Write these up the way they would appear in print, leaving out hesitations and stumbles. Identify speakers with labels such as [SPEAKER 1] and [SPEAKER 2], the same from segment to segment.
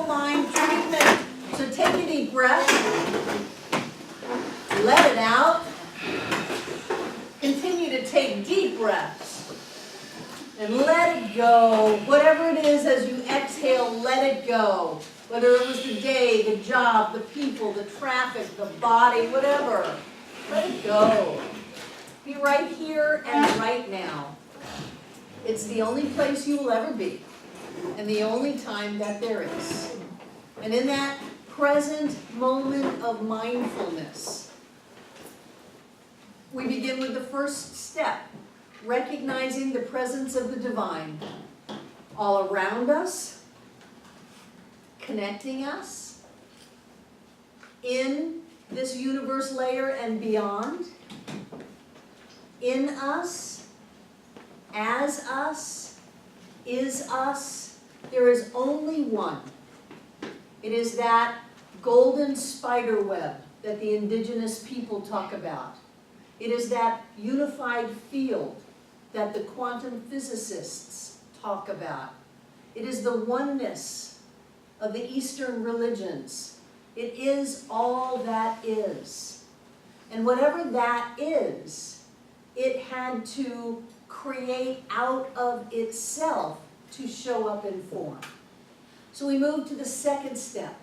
[SPEAKER 1] mind treatment. So take a deep breath. Let it out. Continue to take deep breaths. And let it go. Whatever it is as you exhale, let it go. Whether it was the day, the job, the people, the traffic, the body, whatever. Let it go. Be right here and right now. It's the only place you will ever be, and the only time that there is. And in that present moment of mindfulness, we begin with the first step, recognizing the presence of the divine all around us, connecting us in this universe layer and beyond, in us, as us, is us. There is only one. It is that golden spider web that the indigenous people talk about. It is that unified field that the quantum physicists talk about. It is the oneness of the Eastern religions. It is all that is. And whatever that is, it had to create out of itself to show up in form. So we move to the second step,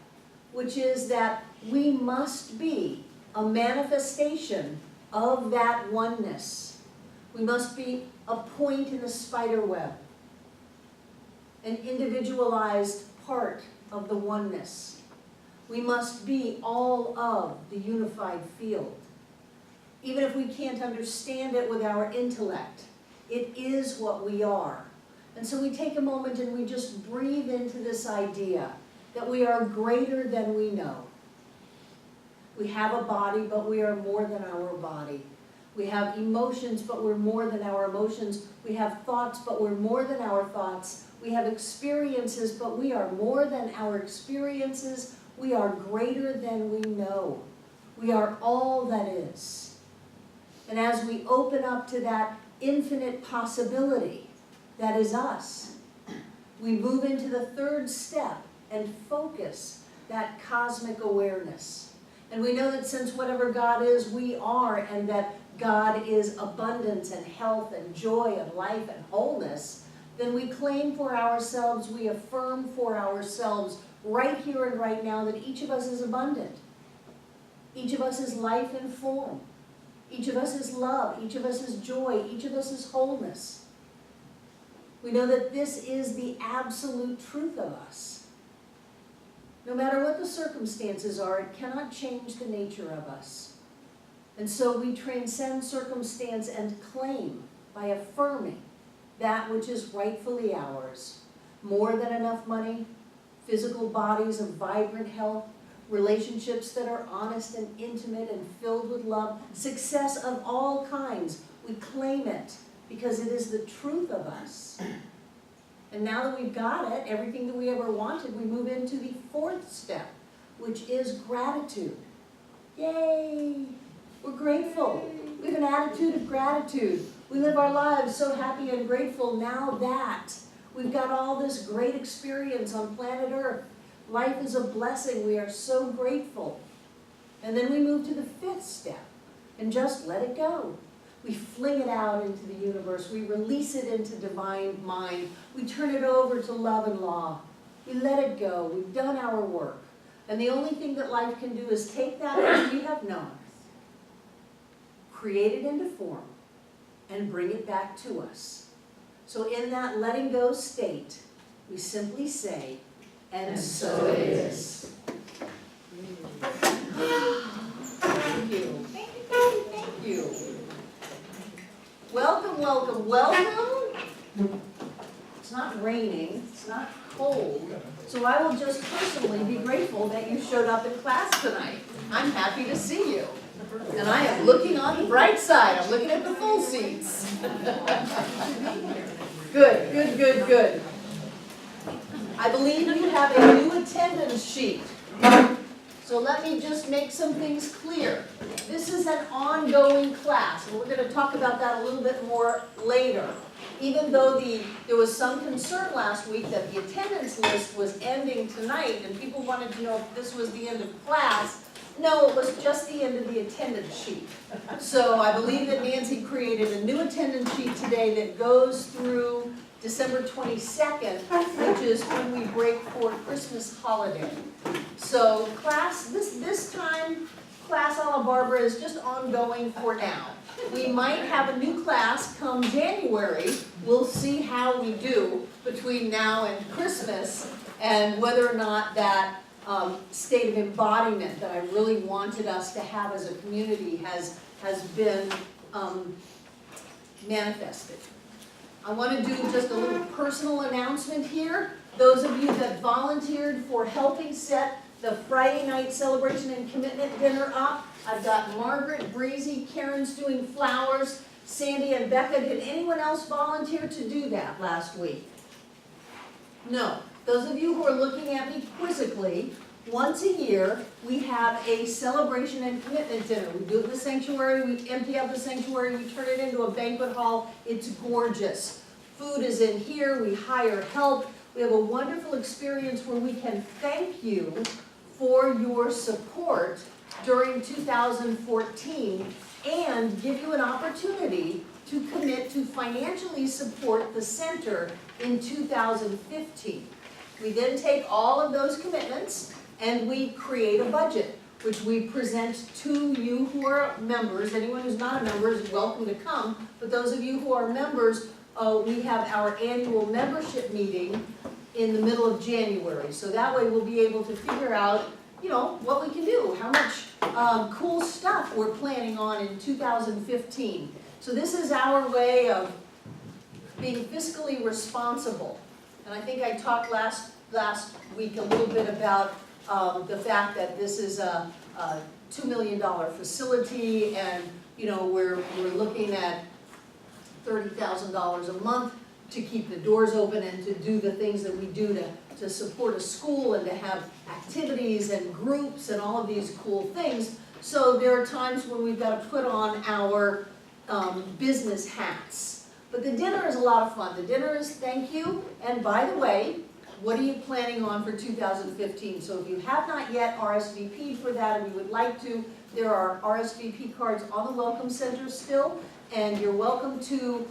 [SPEAKER 1] which is that we must be a manifestation of that oneness. We must be a point in the spider web, an individualized part of the oneness. We must be all of the unified field. Even if we can't understand it with our intellect, it is what we are. And so we take a moment and we just breathe into this idea that we are greater than we know. We have a body, but we are more than our body. We have emotions, but we're more than our emotions. We have thoughts, but we're more than our thoughts. We have experiences, but we are more than our experiences. We are greater than we know. We are all that is. And as we open up to that infinite possibility that is us, we move into the third step and focus that cosmic awareness. And we know that since whatever God is, we are, and that God is abundance and health and joy and life and wholeness, then we claim for ourselves, we affirm for ourselves right here and right now that each of us is abundant. Each of us is life in form. Each of us is love. Each of us is joy. Each of us is wholeness. We know that this is the absolute truth of us. No matter what the circumstances are, it cannot change the nature of us. And so we transcend circumstance and claim by affirming that which is rightfully ours. More than enough money, physical bodies of vibrant health, relationships that are honest and intimate and filled with love, success of all kinds. We claim it because it is the truth of us. And now that we've got it, everything that we ever wanted, we move into the fourth step, which is gratitude. Yay! We're grateful. We have an attitude of gratitude. We live our lives so happy and grateful now that we've got all this great experience on planet Earth. Life is a blessing. We are so grateful. And then we move to the fifth step and just let it go. We fling it out into the universe. We release it into divine mind. We turn it over to love and law. We let it go. We've done our work. And the only thing that life can do is take that which we have known, create it into form, and bring it back to us. So in that letting go state, we simply say, and so it is. Thank you. Thank you. Welcome, welcome, welcome. It's not raining, it's not cold, so I will just personally be grateful that you showed up in class tonight. I'm happy to see you. And I am looking on the bright side. I'm looking at the full seats. Good, good, good, good. I believe you have a new attendance sheet. So let me just make some things clear. This is an ongoing class, and we're going to talk about that a little bit more later. even though there was some concern last week that the attendance list was ending tonight and people wanted to know if this was the end of class, no, it was just the end of the attendance sheet. So I believe that Nancy created a new attendance sheet today that goes through December 22nd, which is when we break for Christmas holiday. So class, this time, class a la Barbara is just ongoing for now. We might have a new class come January. We'll see how we do between now and Christmas and whether or not that state of embodiment that I really wanted us to have as a community has been manifested. I want to do just a little personal announcement here. Those of you that volunteered for helping set the Friday night celebration and commitment dinner up, I've got Margaret, Breezy, Karen's doing flowers, Sandy and Becca. Did anyone else volunteer to do that last week? No. Those of you who are looking at me quizzically, once a year we have a celebration and commitment dinner. We do it in the sanctuary, we empty out the sanctuary, we turn it into a banquet hall. It's gorgeous. Food is in here, we hire help. We have a wonderful experience where we can thank you for your support during 2014 and give you an opportunity to commit to financially support the center in 2015. We then take all of those commitments and we create a budget, which we present to you who are members. Anyone who's not a member is welcome to come, but those of you who are members, we have our annual membership meeting in the middle of January. So that way we'll be able to figure out, you know, what we can do, how much cool stuff we're planning on in 2015. So this is our way of being fiscally responsible. And I think I talked last week a little bit about the fact that this is a $2 million facility, and you know we're looking at $30,000 a month to keep the doors open and to do the things that we do to support a school and to have activities and groups and all of these cool things. So there are times when we've got to put on our business hats. But the dinner is a lot of fun. The dinner is thank you, and by the way, what are you planning on for 2015? So if you have not yet RSVP'd for that and you would like to, there are RSVP cards on the Welcome Center still, and you're welcome to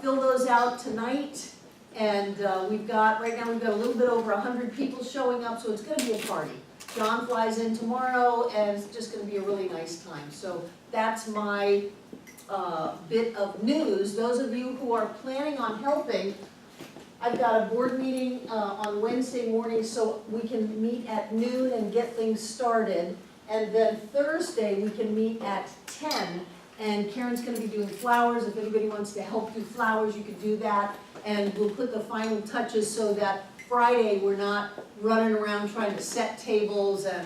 [SPEAKER 1] fill those out tonight. And we've got, right now we've got a little bit over 100 people showing up, so it's going to be a party. John flies in tomorrow, and it's just going to be a really nice time. So that's my bit of news. Those of you who are planning on helping, I've got a board meeting on Wednesday morning so we can meet at noon and get things started. And then Thursday we can meet at 10. And Karen's going to be doing flowers. If anybody wants to help do flowers, you could do that. And we'll put the final touches so that Friday we're not running around trying to set tables and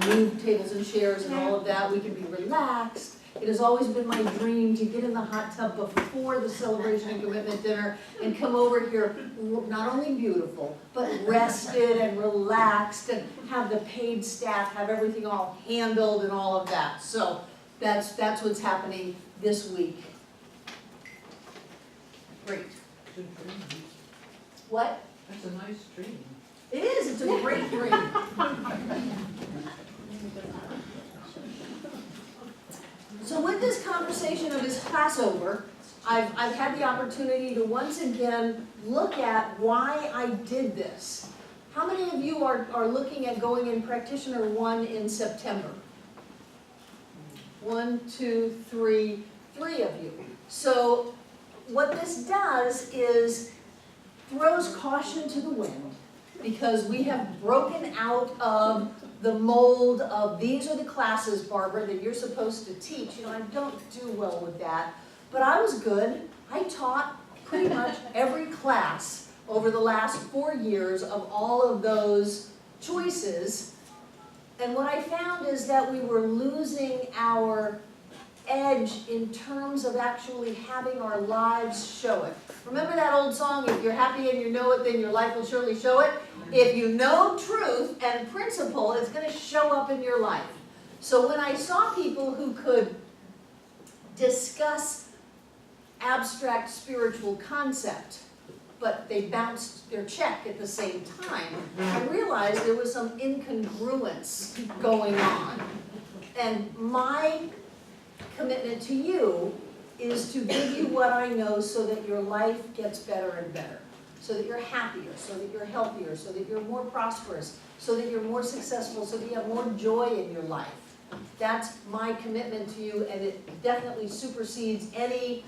[SPEAKER 1] move tables and chairs and all of that. We can be relaxed. It has always been my dream to get in the hot tub before the celebration and commitment dinner and come over here not only beautiful, but rested and relaxed and have the paid staff have everything all handled and all of that. So that's what's happening this week. Great.
[SPEAKER 2] Good dream.
[SPEAKER 1] What?
[SPEAKER 2] That's a nice dream.
[SPEAKER 1] It is. It's a great dream. So with this conversation of his Passover, I've had the opportunity to once again look at why I did this. How many of you are looking at going in Practitioner 1 in September? 1, 2, 3, 3 of you. So what this does is throws caution to the wind, because we have broken out of the mold of these are the classes, Barbara, that you're supposed to teach. You know, I don't do well with that, but I was good. I taught pretty much every class over the last 4 years of all of those choices. And what I found is that we were losing our edge in terms of actually having our lives show it. Remember that old song, if you're happy and you know it, then your life will surely show it? If you know truth and principle, it's going to show up in your life. So when I saw people who could discuss abstract spiritual concept, but they bounced their check at the same time, I realized there was some incongruence going on. And my commitment to you is to give you what I know so that your life gets better and better, so that you're happier, so that you're healthier, so that you're more prosperous, so that you're more successful, so that you have more joy in your life. That's my commitment to you, and it definitely supersedes any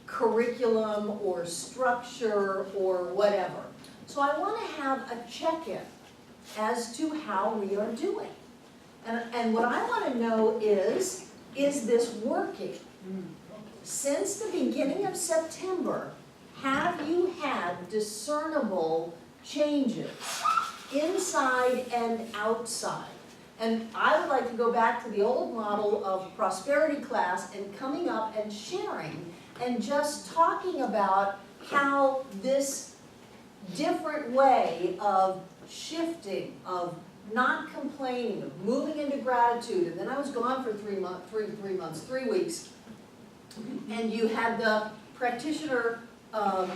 [SPEAKER 1] curriculum or structure or whatever. So I want to have a check-in as to how we are doing. And what I want to know is this working? Since the beginning of September, have you had discernible changes inside and outside? And I would like to go back to the old model of prosperity class and coming up and sharing and just talking about how this different way of shifting, of not complaining, of moving into gratitude, and then I was gone for 3 weeks, and you had the practitioner panel,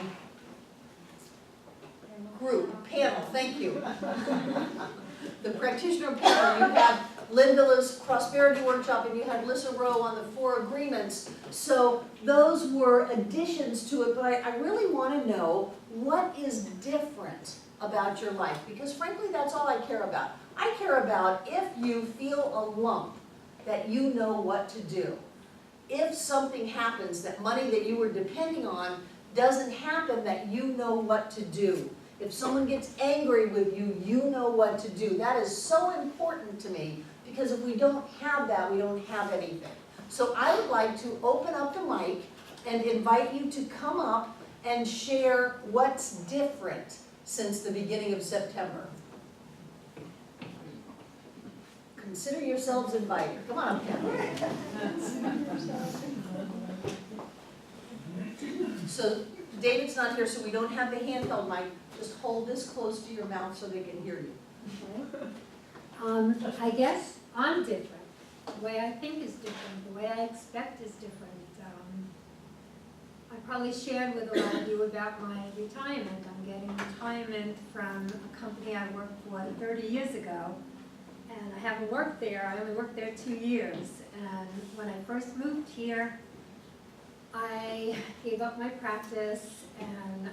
[SPEAKER 1] thank you. The practitioner panel, you had Linda's prosperity workshop, and you had Lissa Rowe on the 4 agreements. So those were additions to it, but I really want to know what is different about your life, because frankly, that's all I care about. I care about if you feel a lump, that you know what to do. If something happens, that money that you were depending on doesn't happen, that you know what to do. If someone gets angry with you, you know what to do. That is so important to me, because if we don't have that, we don't have anything. So I would like to open up the mic and invite you to come up and share what's different since the beginning of September. Consider yourselves invited. Come on, Ken. So David's not here, so we don't have the handheld mic. Just hold this close to your mouth so they can hear you.
[SPEAKER 3] I guess I'm different. The way I think is different. The way I expect is different. I probably shared with a lot of you about my retirement. I'm getting retirement from a company I worked for 30 years ago. And I haven't worked there. I only worked there 2 years. And when I first moved here, I gave up my practice and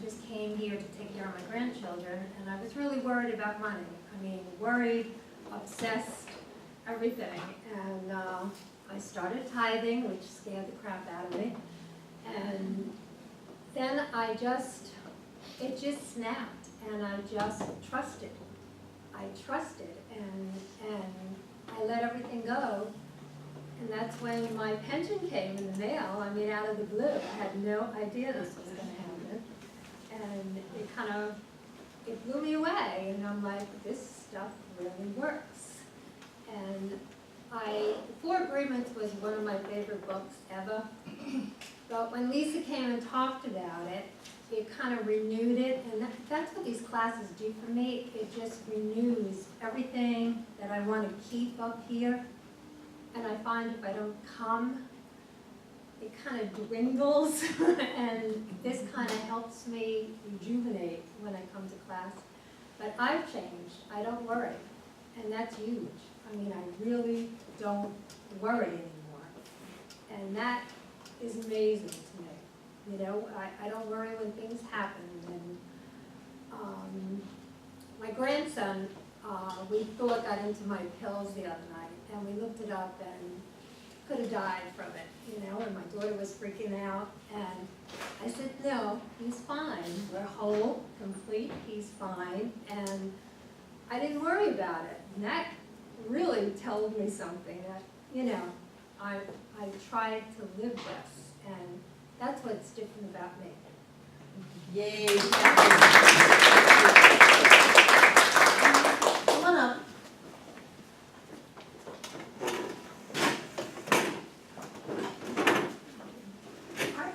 [SPEAKER 3] just came here to take care of my grandchildren. And I was really worried about money. I mean, worried, obsessed, everything. And I started tithing, which scared the crap out of me. And then it just snapped, and I just trusted. I trusted, and I let everything go. And that's when my pension came in the mail. I mean, out of the blue. I had no idea this was going to happen. And it blew me away. And I'm like, this stuff really works. And 4 Agreements was one of my favorite books ever. But when Lisa came and talked about it, it kind of renewed it. And that's what these classes do for me. It just renews everything that I want to keep up here. And I find if I don't come, it kind of dwindles. And this kind of helps me rejuvenate when I come to class. But I've changed. I don't worry. And that's huge. I mean, I really don't worry anymore. And that is amazing to me. You know, I don't worry when things happen. And my grandson, we thought got into my pills the other night, and we looked it up and could have died from it, you know, and my daughter was freaking out. And I said, no, he's fine. We're whole, complete, he's fine. And I didn't worry about it. And that really told me something that, you know, I tried to live this, and that's what's different about me.
[SPEAKER 1] Yay. Come on up.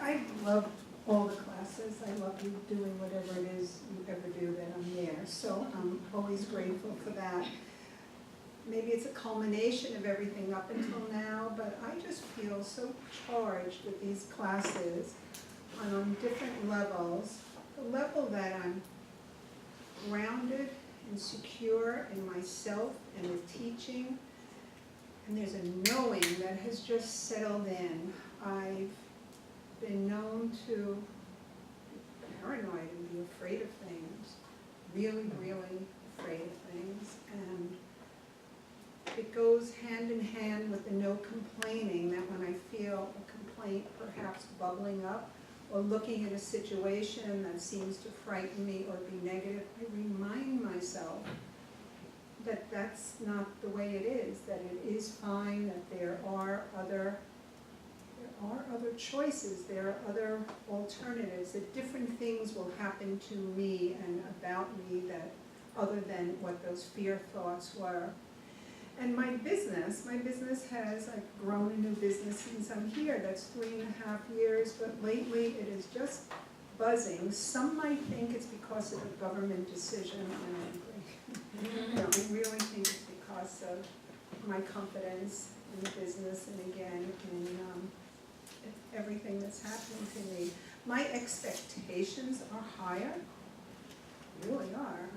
[SPEAKER 4] I love all the classes. I love you doing whatever it is you ever do that I'm there. So I'm always grateful for that. maybe it's a culmination of everything up until now, but I just feel so charged with these classes on different levels. The level that I'm grounded and secure in myself and the teaching, and there's a knowing that has just settled in. I've been known to be paranoid and be afraid of things, really, really afraid of things, and it goes hand in hand with the no complaining, that when I feel a complaint perhaps bubbling up or looking at a situation that seems to frighten me or be negative, I remind myself that that's not the way it is, that it is fine, that there are other choices, there are other alternatives, that different things will happen to me and about me that other than what those fear thoughts were. And my business has, I've grown a new business since I'm here, that's 3.5 years, but lately it is just buzzing. Some might think it's because of a government decision, and I agree. No, I really think it's because of my confidence in the business, and again, in everything that's happening to me. My expectations are higher, really are.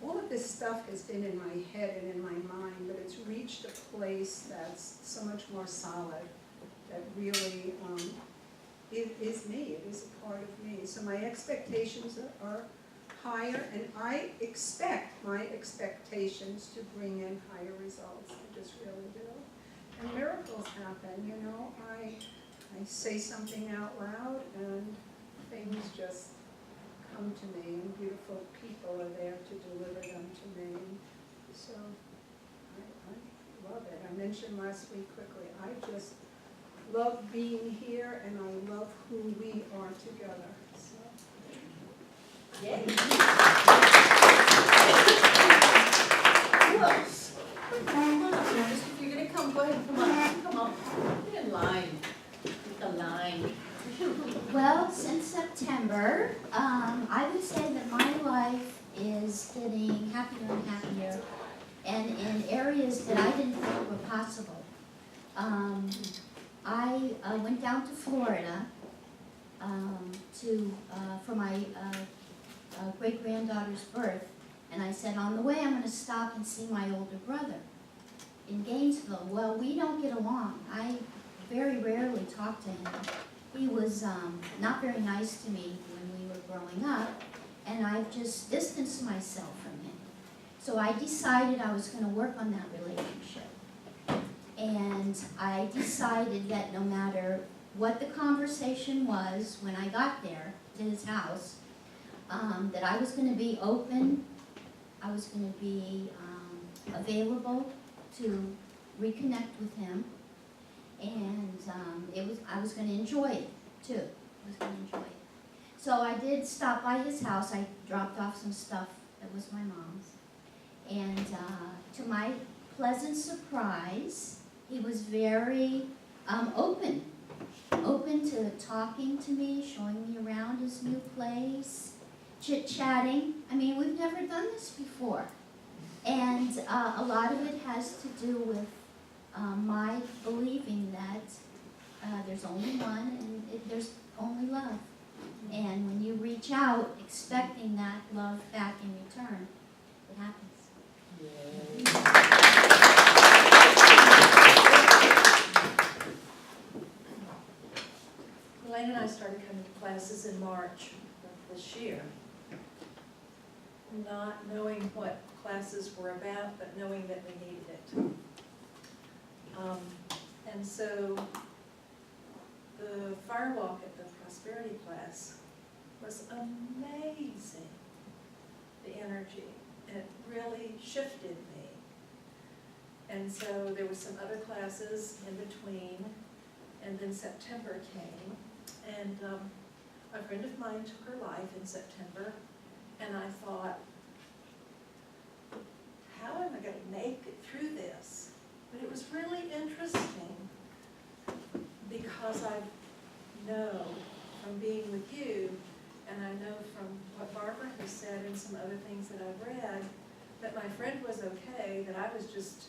[SPEAKER 4] All of this stuff has been in my head and in my mind, but it's reached a place that's so much more solid, that really it is me, it is a part of me. So my expectations are higher, and I expect my expectations to bring in higher results. I just really do. And miracles happen, you know. I say something out loud and things just come to me, and beautiful people are there to deliver them to me. So I love it. I mentioned last week quickly, I just love being here, and I love who we are together. So.
[SPEAKER 1] Yay. Who else? Come on up, just if you're gonna come, go ahead and come up. Get in line. Get the line.
[SPEAKER 5] Well, since September, I would say that my life is getting happier and happier, and in areas that I didn't think were possible. I went down to Florida for my great-granddaughter's birth, and I said, on the way I'm going to stop and see my older brother in Gainesville. Well, we don't get along. I very rarely talk to him. He was not very nice to me when we were growing up, and I've just distanced myself from him. So I decided I was going to work on that relationship. And I decided that no matter what the conversation was when I got there to his house, that I was going to be open, I was going to be available to reconnect with him. And I was going to enjoy it too. I was going to enjoy it. So I did stop by his house. I dropped off some stuff that was my mom's. And to my pleasant surprise, he was very open to talking to me, showing me around his new place, chit-chatting. I mean, we've never done this before. And a lot of it has to do with my believing that there's only one and there's only love. And when you reach out expecting that love back in return, it happens.
[SPEAKER 6] Elaine and I started coming to classes in March of this year, not knowing what classes were about, but knowing that we needed it. And so the firewalk at the prosperity class was amazing, the energy. It really shifted me. And so there were some other classes in between, and then September came, and a friend of mine took her life in September, and I thought, how am I going to make it through this? But it was really interesting because I know from being with you, and I know from what Barbara has said and some other things that I've read, that my friend was okay, that I was just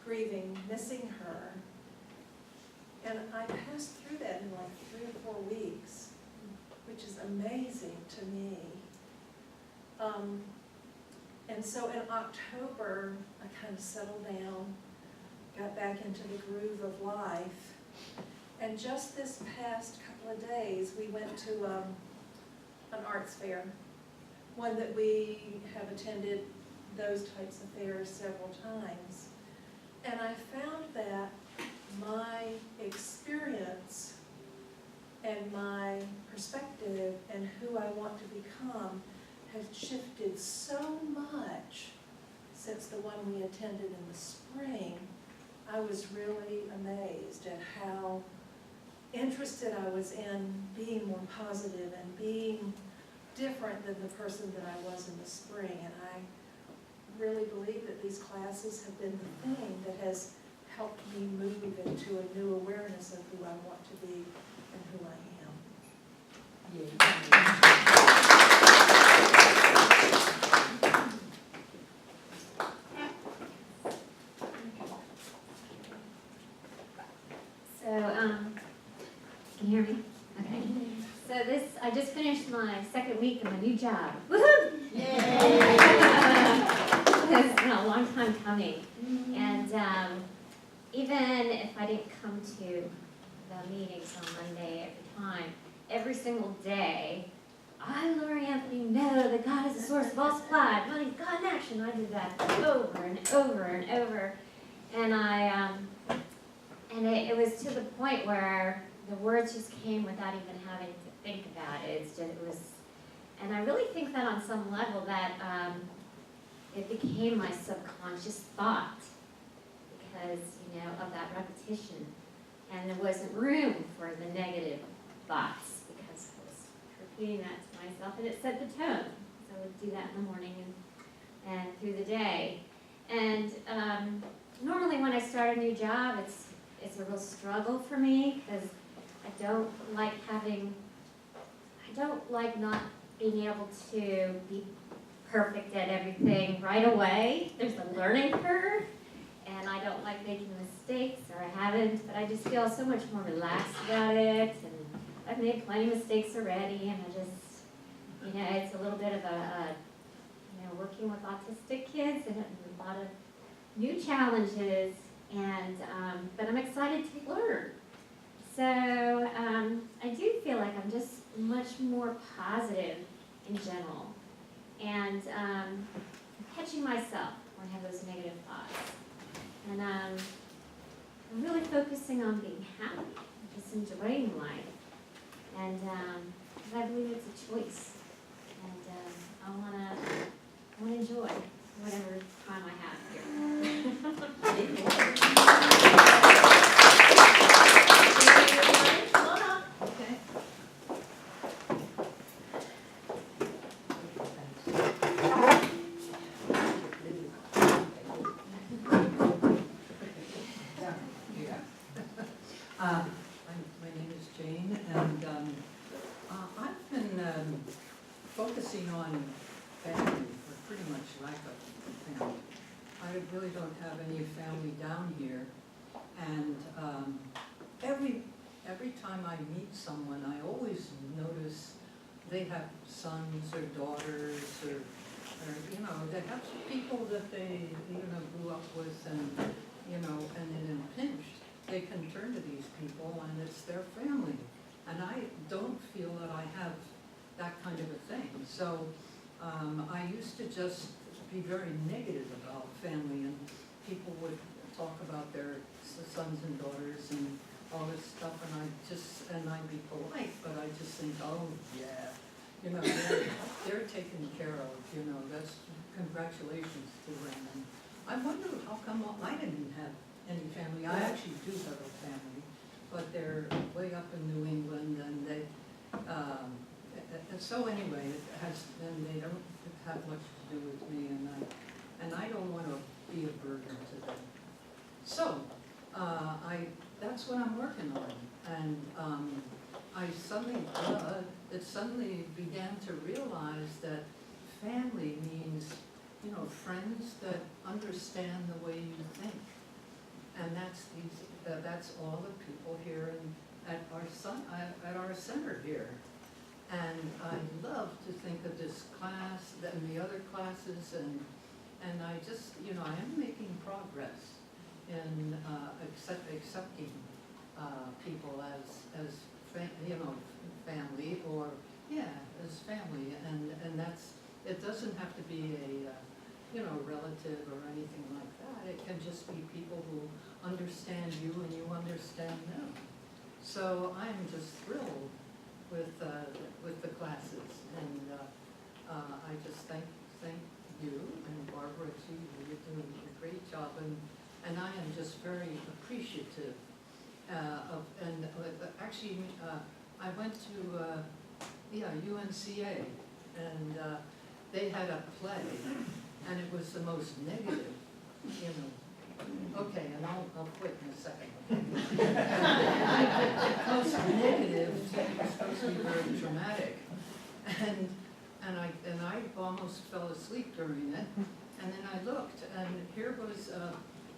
[SPEAKER 6] grieving, missing her. And I passed through that in like 3 or 4 weeks, which is amazing to me. And so in October, I kind of settled down, got back into the groove of life. And just this past couple of days, we went to an arts fair, one that we have attended those types of fairs several times. And I found that my experience and my perspective and who I want to become has shifted so much since the one we attended in the spring. I was really amazed at how interested I was in being more positive and being different than the person that I was in the spring. And I really believe that these classes have been the thing that has helped me move into a new awareness of who I want to be and who I
[SPEAKER 7] Can you hear me? Okay. So I just finished my second week of my new job. Woohoo! Yay! It's been a long time coming. And even if I didn't come to the meetings on Monday every single day, I, Lori Anthony, know that God is the source of all supply. Money, God in action. I did that over and over and over. And it was to the point where the words just came without even having to think about it. And I really think that on some level that it became my subconscious thought because, of that repetition. And there wasn't room for the negative thoughts because I was repeating that to myself and it set the tone. So I would do that in the morning and through the day. And normally when I start a new job, it's a real struggle for me because I don't like not being able to be perfect at everything right away. There's a learning curve, and I don't like making mistakes, or I haven't, but I just feel so much more relaxed about it, and I've made plenty of mistakes already, and I just, it's a little bit of working with autistic kids, and a lot of new challenges, and but I'm excited to learn. So I do feel like I'm just much more positive in general, and catching myself when I have those negative thoughts, and I'm really focusing on being happy, just enjoying life, and I believe it's a choice, and I wanna enjoy whatever time I have here.
[SPEAKER 2] My name is Jane, and I've been focusing on family for pretty much lack of family. I really don't have any family down here, and every time I meet someone, I always notice they have sons or daughters, or they have people that they grew up with, and and in a pinch they can turn to these people, and it's their family. And I don't feel that I have that kind of a thing. So I used to just be very negative about family, and people would talk about their sons and daughters and all this stuff, and I'd be polite, but I just think, oh yeah, they're taken care of, that's congratulations to them. And I wonder how come I didn't have any family. I actually do have a family, but they're way up in New England, and they, so anyway, and they don't have much to do with me, and I don't want to be a burden to them. So, that's what I'm working on, and I suddenly began to realize that family means you know, friends that understand the way you think. And that's all the people here at our center here. And I love to think of this class and the other classes, and I just, you know, I am making progress in accepting people as you know, family, or as family, and that's, it doesn't have to be a you know, relative or anything like that. It can just be people who understand you and you understand them. So I'm just thrilled with the classes, and I just thank you and Barbara too. You're doing a great job, and I am just very appreciative of, and actually I went to UNCA, and they had a play, and it was the most negative, you know. Okay, and I'll quit in a second. Most negative, it was supposed to be very dramatic, and I almost fell asleep during it, and then I looked, and here was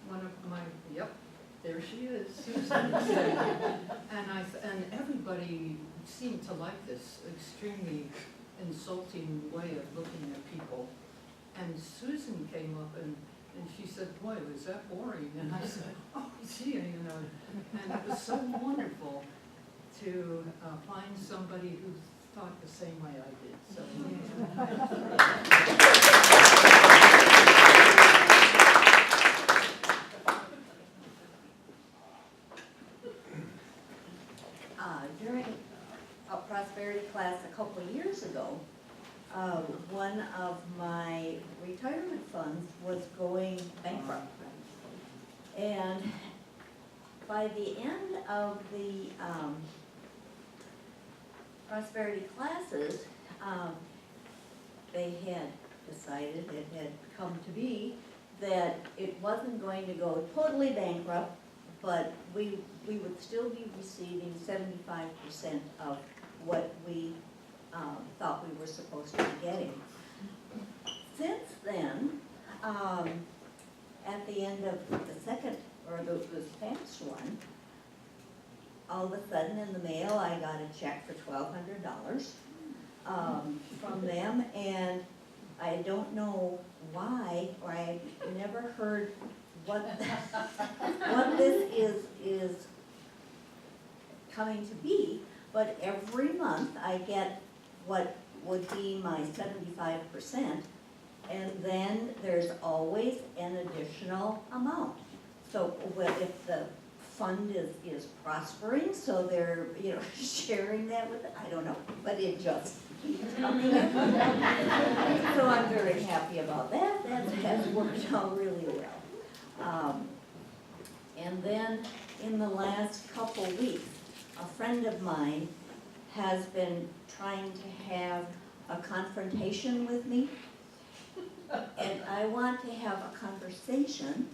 [SPEAKER 2] one of my, there she is, Susan. And everybody seemed to like this extremely insulting way of looking at people. And Susan came up and she said, boy, was that boring? And I said, oh, gee, you know. And it was so wonderful to find somebody who thought the same way I did. So.
[SPEAKER 8] During a prosperity class a couple of years ago, one of my retirement funds was going bankrupt. And by the end of the prosperity classes, they had decided, it had come to be, that it wasn't going to go totally bankrupt, but we would still be receiving 75% of what we thought we were supposed to be getting. Since then, at the end of the second, or this past one, all of a sudden in the mail I got a check for $1,200 from them, and I don't know why, or I never heard what this is coming to be, but every month I get what would be my 75%, and then there's always an additional amount. So if the fund is prospering, so they're, you know, sharing that with it, I don't know, but it just keeps coming in. So I'm very happy about that. That has worked out really well. And then in the last couple weeks, a friend of mine has been trying to have a confrontation with me, and I want to have a conversation.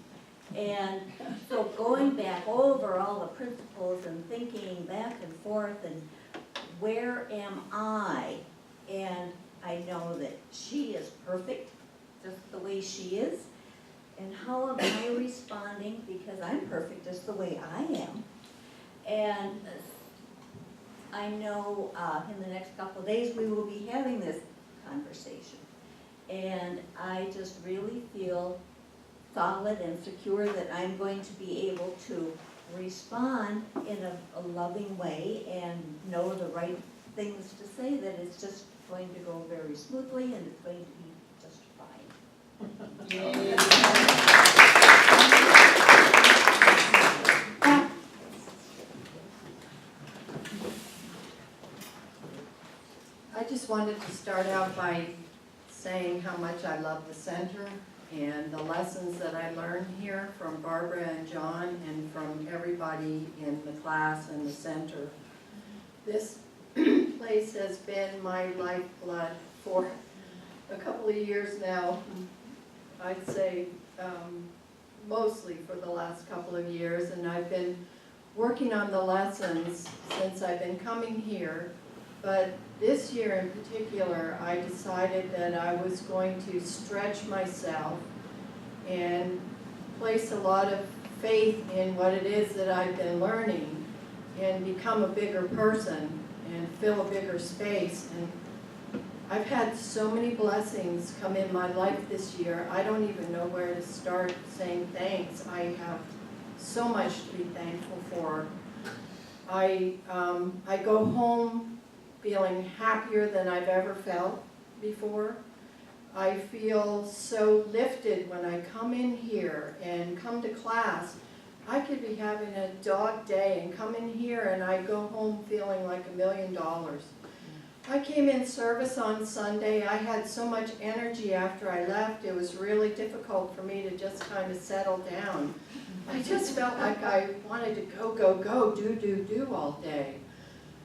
[SPEAKER 8] And so going back over all the principles and thinking back and forth and where am I? And I know that she is perfect just the way she is. And how am I responding? Because I'm perfect just the way I am. And I know in the next couple of days we will be having this conversation. And I just really feel solid and secure that I'm going to be able to respond in a loving way and know the right things to say, that it's just going to go very smoothly and it's going to be just fine.
[SPEAKER 9] I just wanted to start out by saying how much I love the center and the lessons that I learned here from Barbara and John and from everybody in the class and the center. This place has been my lifeblood for a couple of years now. I'd say mostly for the last couple of years, and I've been working on the lessons since I've been coming here, But this year in particular, I decided that I was going to stretch myself and place a lot of faith in what it is that I've been learning and become a bigger person and fill a bigger space. And I've had so many blessings come in my life this year, I don't even know where to start saying thanks. I have so much to be thankful for. I go home feeling happier than I've ever felt before. I feel so lifted when I come in here and come to class. I could be having a dog day and come in here and I go home feeling like $1 million. I came in service on Sunday. I had so much energy after I left. It was really difficult for me to just kind of settle down. I just felt like I wanted to go, go, go, do all day.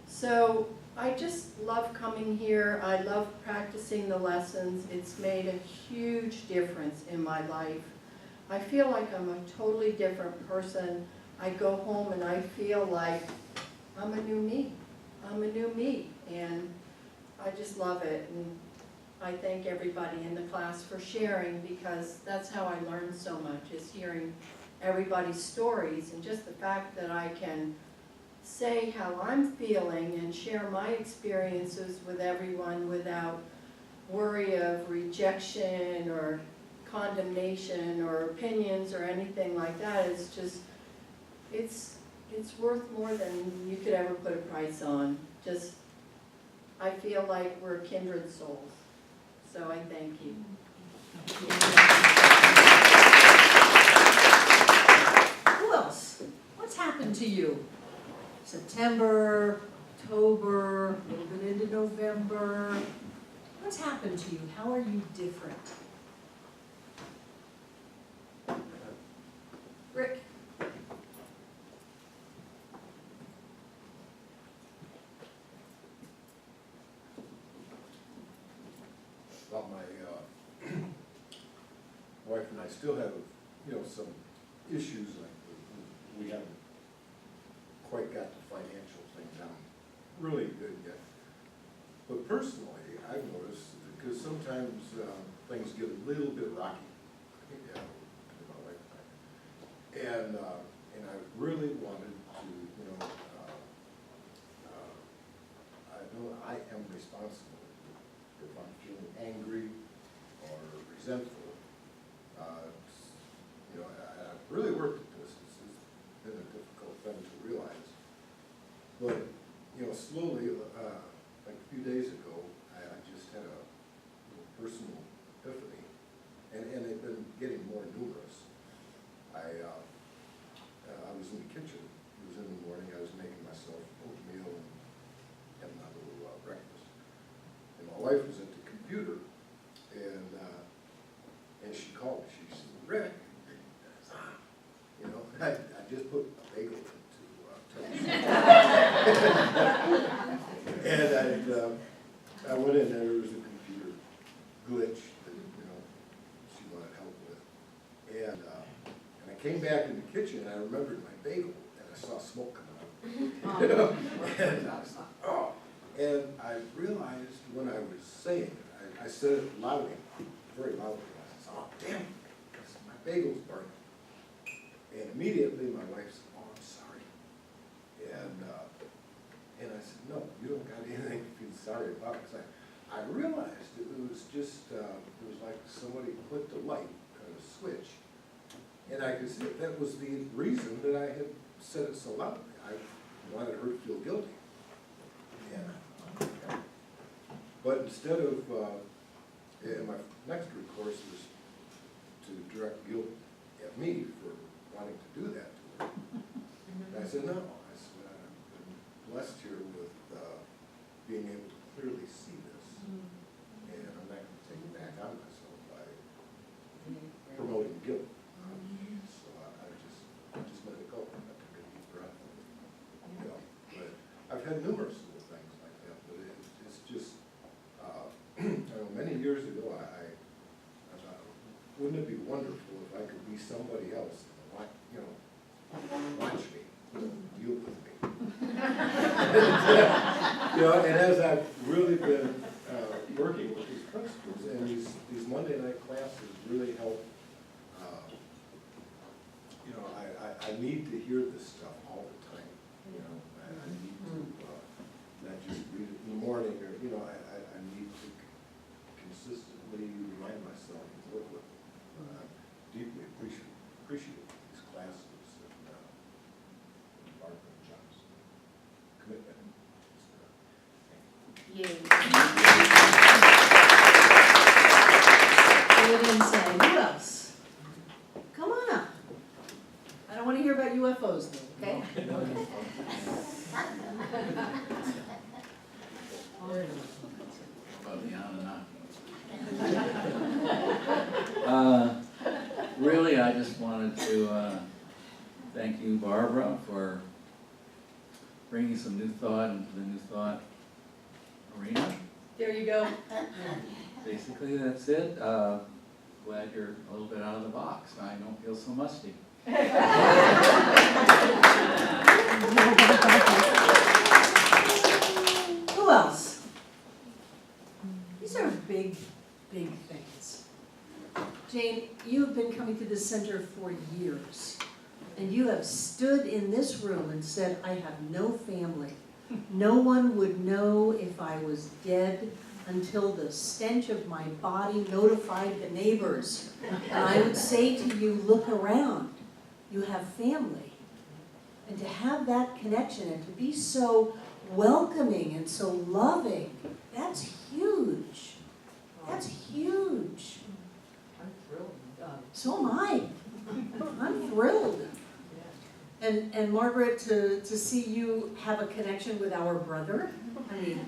[SPEAKER 9] So I just love coming here. I love practicing the lessons. It's made a huge difference in my life. I feel like I'm a totally different person. I go home and I feel like I'm a new me. I'm a new me. And I just love it. And I thank everybody in the class for sharing, because that's how I learn so much, is hearing everybody's stories, and just the fact that I can say how I'm feeling and share my experiences with everyone without worry of rejection or condemnation or opinions or anything like that. It's just, it's worth more than you could ever put a price on. Just, I feel like we're kindred souls. So I thank you.
[SPEAKER 1] Who else? What's happened to you? September, October, a little bit into November. What's happened to you? How are you different? Rick?
[SPEAKER 10] Well, my wife and I still have, some issues. Like we haven't quite got the financial thing down really good yet. But personally, I've noticed, because sometimes things get a little bit rocky, with my wife and I. And I really wanted to, I know I am responsible if I'm feeling angry or resentful. I've really worked at this. It's been a difficult thing to realize. But, slowly, like a few days ago, I just had a little personal epiphany, and they've been getting more numerous. I was in the kitchen. It was in the morning. I was making myself oatmeal and having a little breakfast. And my wife was at the computer, and she called me. She said, "Rick, I just put a bagel into toast." And I went in there. There was a computer glitch that she wanted help with, and I came back in the kitchen and I remembered my bagel, and I saw smoke coming out. And I was like, oh. And I realized when I was saying it, I said it loudly, very loudly. I said, "Oh, damn, my bagel's burning." And immediately my wife said, "Oh, I'm sorry." And I said, "No, you don't got anything to feel sorry about." Because I realized it was just, it was like somebody clicked a light, a switch. And I could see that was the reason that I had said it so loudly. I wanted her to feel guilty. Yeah. But instead of, my next recourse was to direct guilt at me for wanting to do that to her. And I said, "No," I said, "I've been blessed here with being able to clearly see this. And I'm not going to take it back on myself by promoting guilt." So I just let it go. I took a deep breath. But I've had numerous little things like that. But it's just, many years ago, I thought, wouldn't it be wonderful if I could be somebody else and watch me, deal with me. know, and as I've really been working with these principals, and these Monday night classes really help. You know, I need to hear this stuff all the time. You know, I need to not just read it in the morning, or you know, I need to consistently remind myself and work with it. Deeply appreciate these classes and Barbara and John's commitment.
[SPEAKER 1] Go ahead and say, who else? Come on up. I don't want to hear about UFOs though, okay?
[SPEAKER 11] Really, I just wanted to thank you, Barbara, for bringing some new thought into the new thought arena.
[SPEAKER 1] There you go.
[SPEAKER 11] Basically, that's it. Glad you're a little bit out of the box. I don't feel so musty.
[SPEAKER 1] Who else? These are big, big things. Jane, you have been coming to this center for years, and you have stood in this room and said, I have no family. No one would know if I was dead until the stench of my body notified the neighbors. And I would say to you, look around, you have family. And to have that connection and to be so welcoming and so loving, that's huge. That's huge.
[SPEAKER 2] I'm thrilled.
[SPEAKER 1] So am I. I'm thrilled. And Margaret, to see you have a connection with our brother, I mean,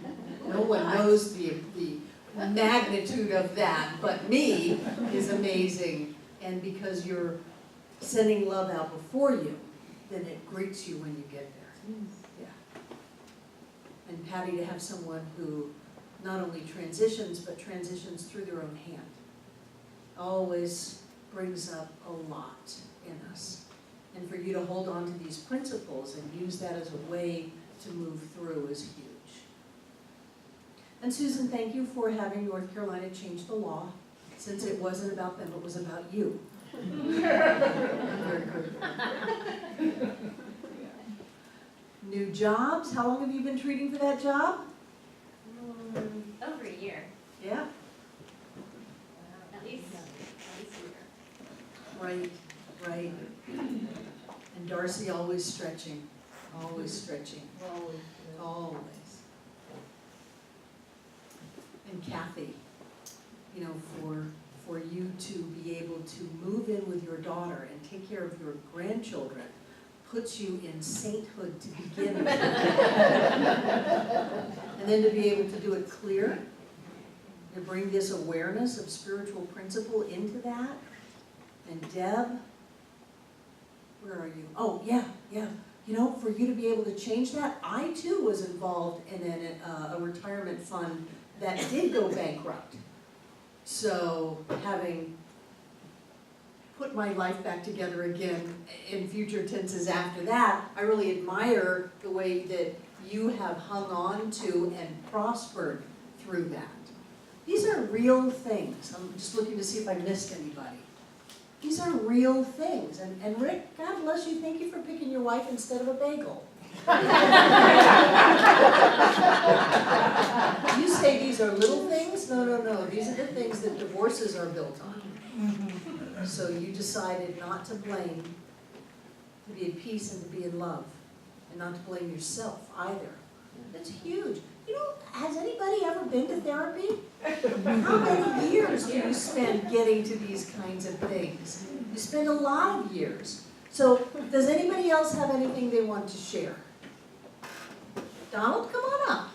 [SPEAKER 1] no one knows the magnitude of that, but me, is amazing. And because you're sending love out before you, then it greets you when you get there. Yeah. And Patty, to have someone who not only transitions, but transitions through their own hand, always brings up a lot in us. And for you to hold on to these principles and use that as a way to move through is huge. And Susan, thank you for having North Carolina change the law, since it wasn't about them, it was about you. I'm very grateful. New jobs, how long have you been treating for that job?
[SPEAKER 7] Over a year,
[SPEAKER 1] Yeah,
[SPEAKER 7] at least a year.
[SPEAKER 1] right, right. And Darcy always stretching, always stretching.
[SPEAKER 2] Always.
[SPEAKER 1] Always. And Kathy, you know, for you to be able to move in with your daughter and take care of your grandchildren puts you in sainthood to begin with. And then to be able to do it clear, to bring this awareness of spiritual principle into that. And Deb, where are you? Oh, yeah. You know, for you to be able to change that, I too was involved in a retirement fund that did go bankrupt. So having put my life back together again in future tenses after that, I really admire the way that you have hung on to and prospered through that. These are real things. I'm just looking to see if I missed anybody. These are real things. And Rick, God bless you, thank you for picking your wife instead of a bagel. You say these are little things? No. These are the things that divorces are built on. So you decided not to blame, to be at peace and to be in love, and not to blame yourself either. That's huge. You know, has anybody ever been to therapy? How many years do you spend getting to these kinds of things? You spend a lot of years. So does anybody else have anything they want to share? Donald, come on up.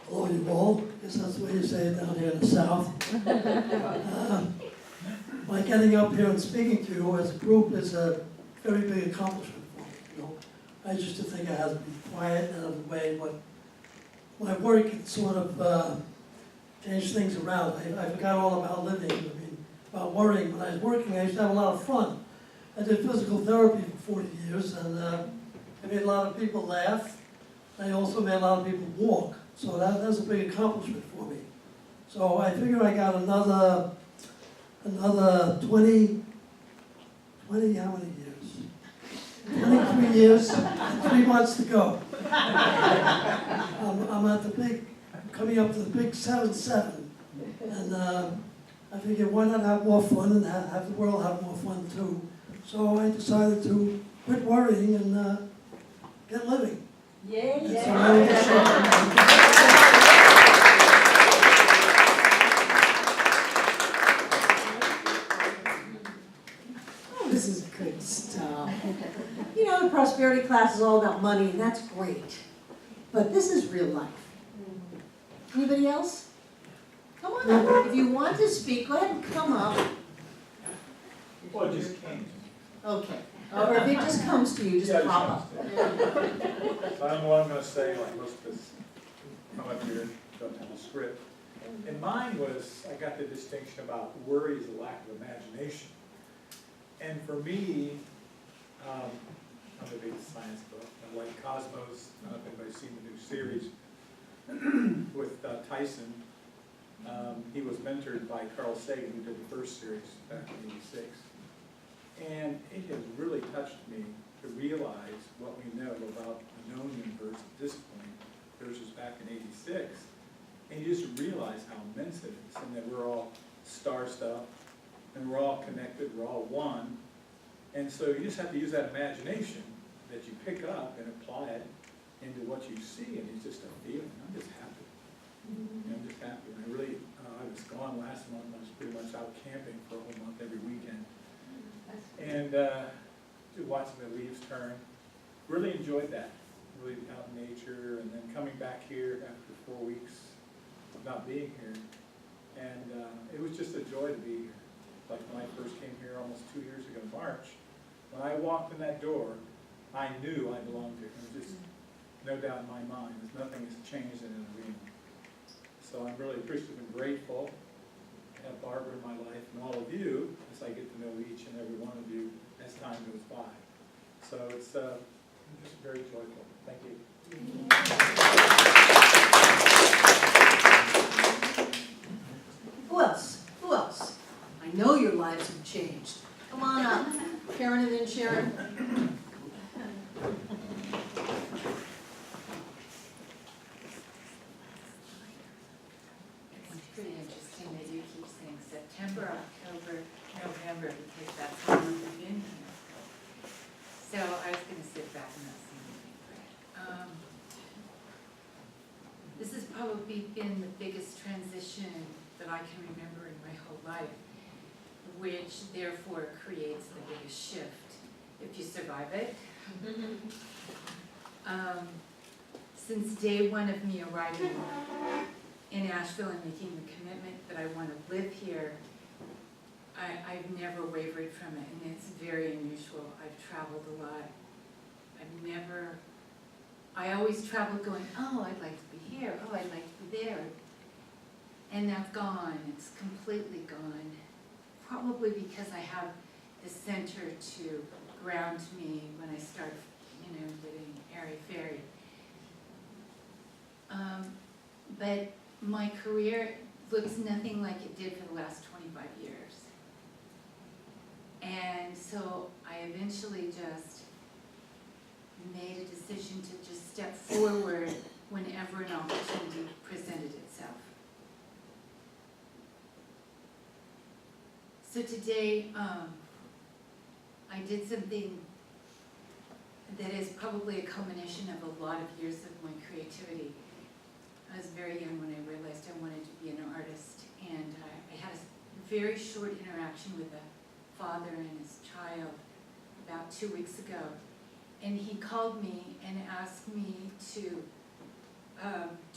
[SPEAKER 12] Hello, you all. I guess that's the way you say it down here in the South. My getting up here and speaking to you as a group is a very big accomplishment for me. You know, I used to think I had to be quiet and out of the way, but my work had sort of changed things around. I forgot all about living, about worrying. When I was working, I used to have a lot of fun. I did physical therapy for 40 years, and I made a lot of people laugh. I also made a lot of people walk, so that's a big accomplishment for me. So I figure I got another 20, how many years? 23 years and 3 months to go. I'm at coming up to the big 7-7, and I figured why not have more fun and have the world have more fun too. So I decided to quit worrying and get living.
[SPEAKER 1] Yay!
[SPEAKER 12] And so I
[SPEAKER 1] Oh, this is good stuff. You know, the prosperity class is all about money, and that's great. But this is real life. Anybody else? Come on up. If you want to speak, go ahead and come up.
[SPEAKER 13] Well, it just came.
[SPEAKER 1] Okay. Or if it just comes to you, just
[SPEAKER 13] Yeah,
[SPEAKER 1] pop up.
[SPEAKER 13] So I don't know what I'm gonna say, like most of us come up here, don't have a script. And mine was, I got the distinction about worry is a lack of imagination. And for me, I'm a big science buff. I like Cosmos. I don't know if anybody's seen the new series with Tyson. He was mentored by Carl Sagan, who did the first series back in '86. And it has really touched me to realize what we know about the known universe at this point versus back in '86. And you just realize how immense it is, and that we're all star stuff, and we're all connected, we're all one. And so you just have to use that imagination that you pick up and apply it into what you see, and it's just a feeling. I'm just happy. I'm just happy. And I really, I was gone last month. I was pretty much out camping for a whole month every weekend. And watching the leaves turn. Really enjoyed that. Really out in nature, and then coming back here after 4 weeks of not being here. And it was just a joy to be here. Like when I first came here almost 2 years ago in March, when I walked in that door, I knew I belonged here. There was just no doubt in my mind. There's nothing has changed in an arena. So I'm really appreciative and grateful to have Barbara in my life and all of you as I get to know each and every one of you as time goes by. So it's just very joyful. Thank you.
[SPEAKER 1] Who else? Who else? I know your lives have changed. Come on up. Karen and then Sharon.
[SPEAKER 14] It's pretty interesting that you keep saying September, October, November, because that's how long we've been here. So I was gonna sit back and not say anything. This has probably been the biggest transition that I can remember in my whole life, which therefore creates the biggest shift, if you survive it. Since day one of me arriving in Asheville and making the commitment that I want to live here, I've never wavered from it, and it's very unusual. I've traveled a lot. I always traveled going, oh, I'd like to be here, oh, I'd like to be there. And that's gone, it's completely gone. Probably because I have the center to ground me when I start, getting airy-fairy. But my career looks nothing like it did for the last 25 years. And so I eventually just made a decision to just step forward whenever an opportunity presented itself. So today, I did something that is probably a culmination of a lot of years of my creativity. I was very young when I realized I wanted to be an artist, and I had a very short interaction with a father and his child about 2 weeks ago. And he called me and asked me to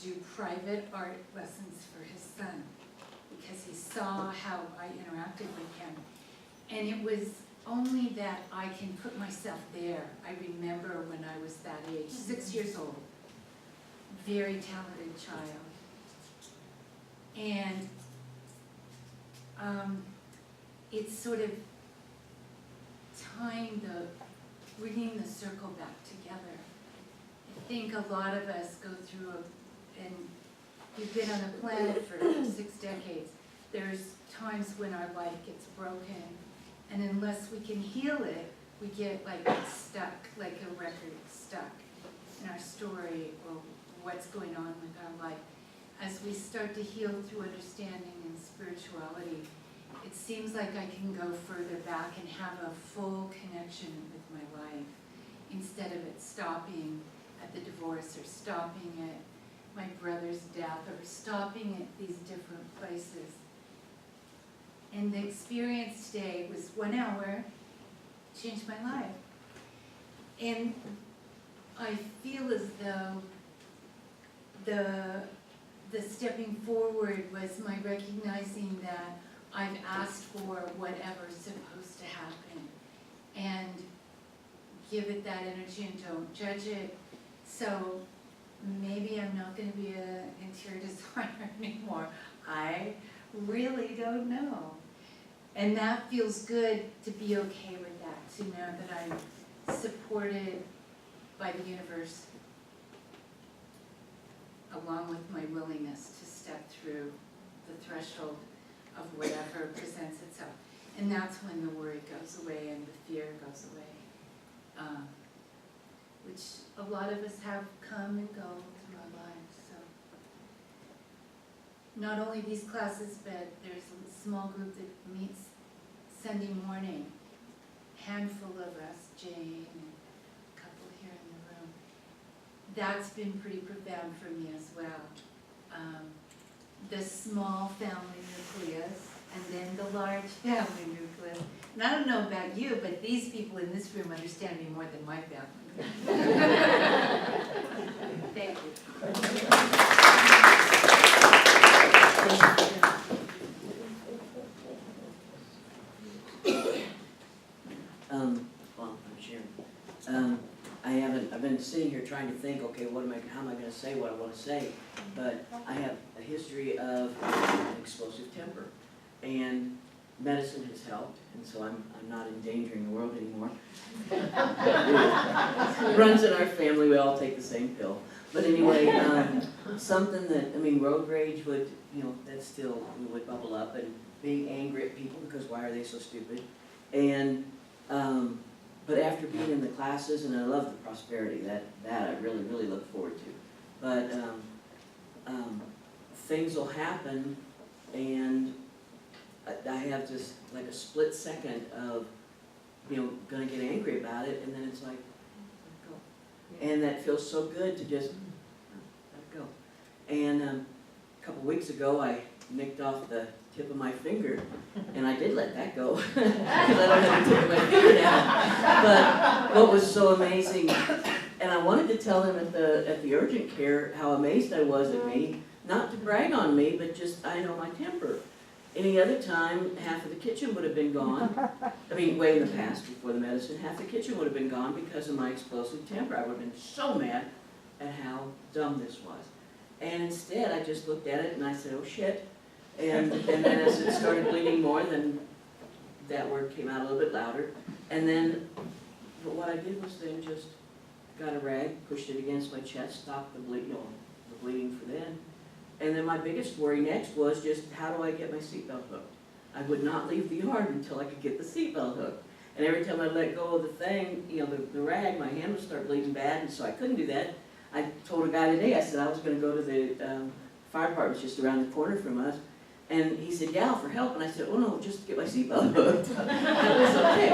[SPEAKER 14] do private art lessons for his son, because he saw how I interacted with him. And it was only that I can put myself there. I remember when I was that age, 6 years old, very talented child. And it's sort of bringing the circle back together. I think a lot of us go through, and we've been on the planet for 6 decades, there's times when our life gets broken, and unless we can heal it, we get like stuck, like a record stuck in our story or what's going on with our life. As we start to heal through understanding and spirituality, it seems like I can go further back and have a full connection with my life instead of it stopping at the divorce or stopping at my brother's death or stopping at these different places. And the experience today was 1 hour, changed my life. And I feel as though the stepping forward was my recognizing that I've asked for whatever's supposed to happen and give it that energy and don't judge it. So maybe I'm not going to be an interior designer anymore. I really don't know. And that feels good to be okay with that, to know that I'm supported by the universe, along with my willingness to step through the threshold of whatever presents itself. And that's when the worry goes away and the fear goes away, which a lot of us have come and go through our lives. So not only these classes, but there's a small group that meets Sunday morning, handful of us, Jane and a couple here in the room. That's been pretty profound for me as well. The small family nucleus and then the large family nucleus. And I don't know about you, but these people in this room understand me more than my family. Thank you.
[SPEAKER 15] Well, I'm Sharon. I've been sitting here trying to think, okay, how am I gonna say what I wanna say? But I have a history of explosive temper, and medicine has helped, and so I'm not endangering the world anymore. It runs in our family, we all take the same pill. But anyway, something that, road rage would, that still would bubble up, and being angry at people because why are they so stupid? And, but after being in the classes, and I love the prosperity, that I really, really look forward to. But things will happen, and I have just like a split second of, gonna get angry about it, and then it's like, let go. And that feels so good to just let go. And a couple weeks ago, I nicked off the tip of my finger, and I did let that go, because I don't have the tip of my finger now. But what was so amazing, and I wanted to tell him at the urgent care how amazed I was at me, not to brag on me, but just, I know my temper. Any other time, half of the kitchen would have been gone. Way in the past, before the medicine, half the kitchen would have been gone because of my explosive temper. I would have been so mad at how dumb this was. And instead, I just looked at it and I said, oh shit. And then as it started bleeding more, then that word came out a little bit louder. And then, but what I did was then just got a rag, pushed it against my chest, stopped the bleeding for then. And then my biggest worry next was just, how do I get my seatbelt hooked? I would not leave the yard until I could get the seatbelt hooked. And every time I let go of the thing, the rag, my hand would start bleeding bad, and so I couldn't do that. I told a guy today, I said I was going to go to the fire department just around the corner from us. And he said, yeah, for help. And I said, oh no, just to get my seatbelt hooked. That was okay.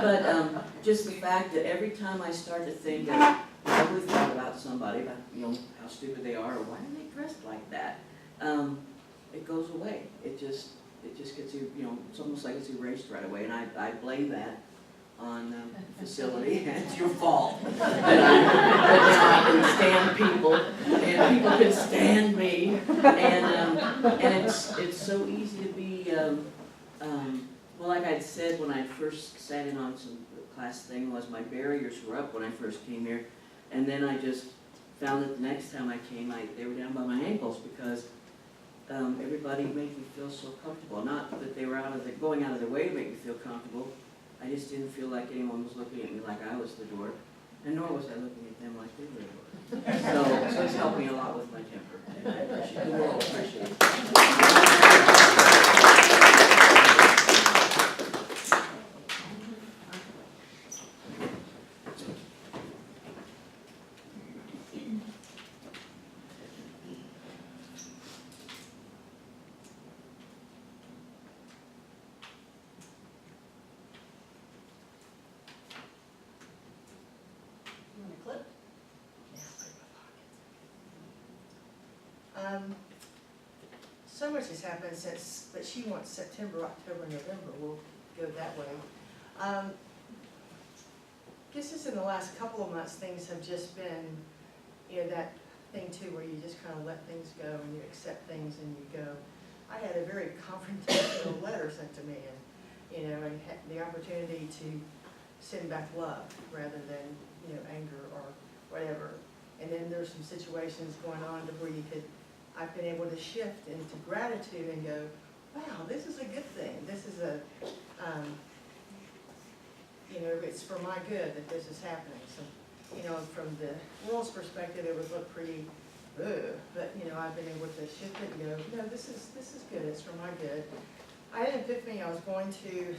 [SPEAKER 15] But just the fact that every time I start to think, I really thought about somebody, about how stupid they are, or why are they dressed like that? It goes away. It just gets it's almost like it's erased right away. And I blame that on the facility. It's your fault. But now I can stand people, and people can stand me, and it's so easy to be. Well, like I'd said when I first sat in on some class thing, was my barriers were up when I first came here. And then I just found that the next time I came, they were down by my ankles because everybody made me feel so comfortable. Not that they were going out of their way to make me feel comfortable, I just didn't feel like anyone was looking at me like I was the dork, and nor was I looking at them like they were the dork. So it's helped me a lot with my temper, and I appreciate, the world appreciates it.
[SPEAKER 1] You want a clip?
[SPEAKER 16] So much has happened since, but she wants September, October, November, we'll go that way. Guess just in the last couple of months, things have just been, you know, that thing too, where you just kind of let things go and you accept things and you go. I had a very confrontational letter sent to me, and, you know, I had the opportunity to send back love rather than, you know, anger or whatever. And then there's some situations going on to where I've been able to shift into gratitude and go, wow, this is a good thing. This is a, you know, it's for my good that this is happening. So, you know, from the world's perspective, it would look pretty, ugh, but, you know, I've been able to shift it and go, no, this is good. It's for my good. I had an epiphany. I was going to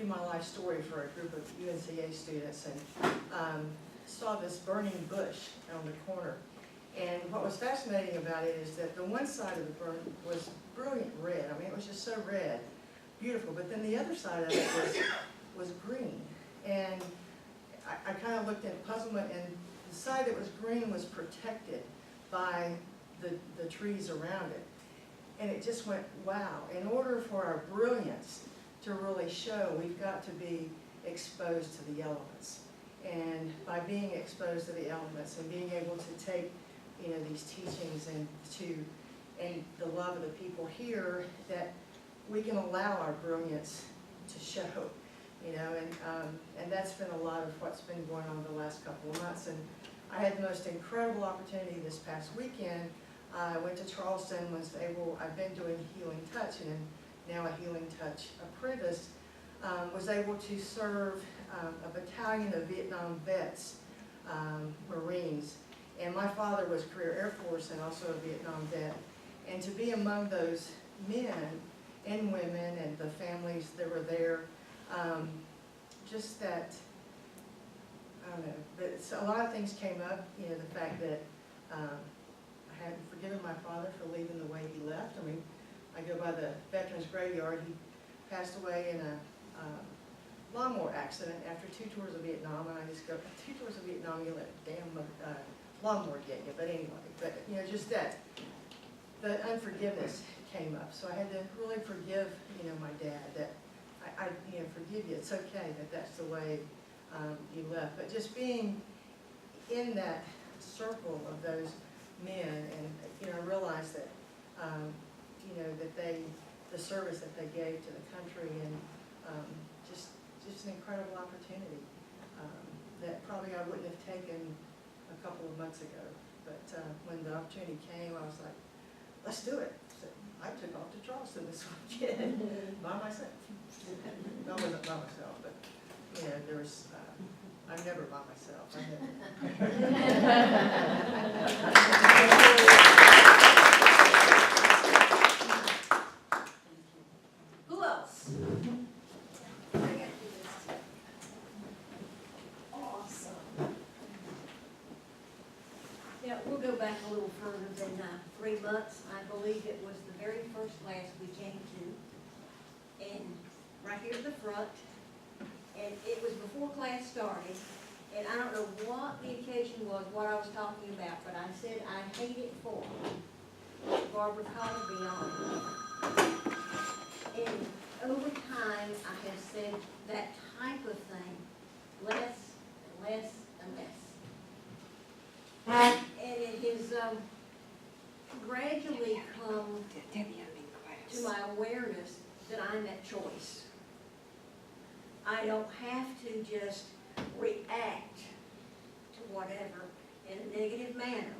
[SPEAKER 16] do my life story for a group of UNCA students, and saw this burning bush on the corner. And what was fascinating about it is that the one side of the burn was brilliant red. I mean, it was just so red, beautiful. But then the other side of it was green. And I kind of looked in puzzlement, and the side that was green was protected by the trees around it. And it just went, wow. In order for our brilliance to really show, we've got to be exposed to the elements. And by being exposed to the elements and being able to take, you know, these teachings and the love of the people here, that we can allow our brilliance to show, you know, and that's been a lot of what's been going on the last couple of months. And I had the most incredible opportunity this past weekend. I went to Charleston, I've been doing Healing Touch, and now a Healing Touch apprentice, was able to serve a battalion of Vietnam vets, Marines. And my father was career Air Force and also a Vietnam vet. And to be among those men and women and the families that were there, just that, I don't know, but a lot of things came up, you know, the fact that I hadn't forgiven my father for leaving the way he left. I mean, I go by the Veterans Graveyard. He passed away in a lawnmower accident after 2 tours of Vietnam, and I just go, 2 tours of Vietnam, you let a damn lawnmower get you. But anyway, but you know, just that, the unforgiveness came up. So I had to really forgive, you know, my dad. That I you know, forgive you. It's okay that that's the way you left. But just being in that circle of those men, and you know, I realized that you know, that the service that they gave to the country, and just an incredible opportunity that probably I wouldn't have taken a couple of months ago. But when the opportunity came, I was like, let's do it. So I took off to Charleston this weekend by myself. No, I wasn't by myself, but you know, there was, I'm never by myself.
[SPEAKER 1] Who else? Awesome.
[SPEAKER 17] Yeah, we'll go back a little further than 3 months. I believe it was the very first class we came to, and right here at the front, and it was before class started, and I don't know what the occasion was, what I was talking about, but I said I hate it for Barbara called me on. And over time, I have said that type of thing less and less and less. And it has gradually come to my awareness that I'm at choice. I don't have to just react to whatever in a negative manner,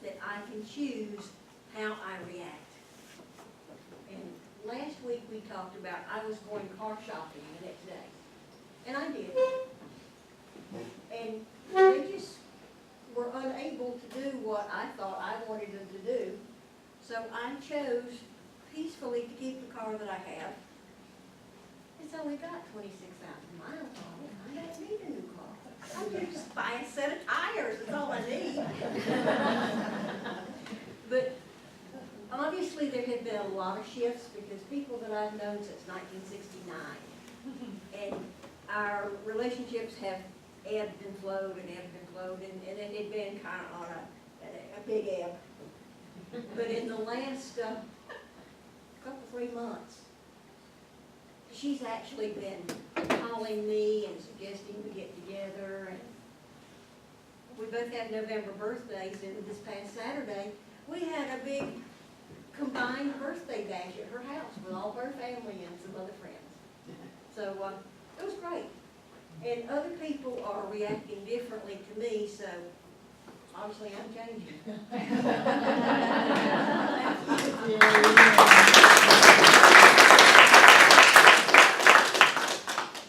[SPEAKER 17] that I can choose how I react. And last week we talked about, I was going car shopping the next day. And I did. And they just were unable to do what I thought I wanted them to do. So I chose peacefully to keep the car that I have. It's only got 26,000 miles on it. I don't need a new car. I just buy a set of tires, that's all I need. But obviously there have been a lot of shifts because people that I've known since 1969. And our relationships have ebbed and flowed and ebbed and flowed, and it had been kind of on a big ebb. But in the last couple, 3 months, she's actually been calling me and suggesting we get together. And we both have November birthdays, and this past Saturday, we had a big combined birthday bash at her house with all her family and some other friends. So it was great. And other people are reacting differently to me, so obviously I'm changing.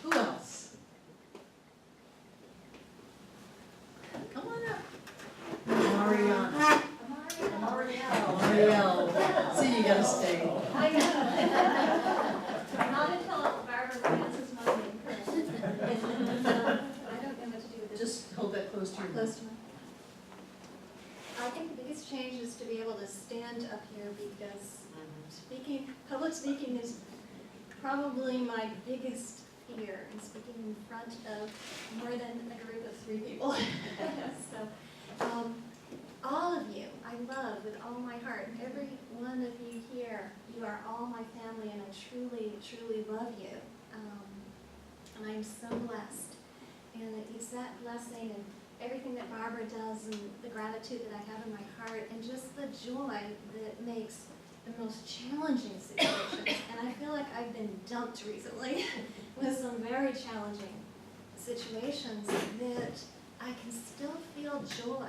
[SPEAKER 6] Who else? Come on up. Mariana. Marielle. See, you gotta stay.
[SPEAKER 3] Not until Barbara pronounces my name correctly. I don't know what to do with this.
[SPEAKER 6] Just hold that close to your
[SPEAKER 3] Close
[SPEAKER 6] mouth.
[SPEAKER 3] to my. I think the biggest change is to be able to stand up here because public speaking is probably my biggest fear, in speaking in front of more than a group of 3 people. So, all of you, I love with all my heart. Every one of you here, you are all my family, and I truly, truly love you. And I'm so blessed. And it's that blessing and everything that Barbara does and the gratitude that I have in my heart and just the joy that makes the most challenging situations. And I feel like I've been dumped recently with some very challenging situations that I can still feel joy.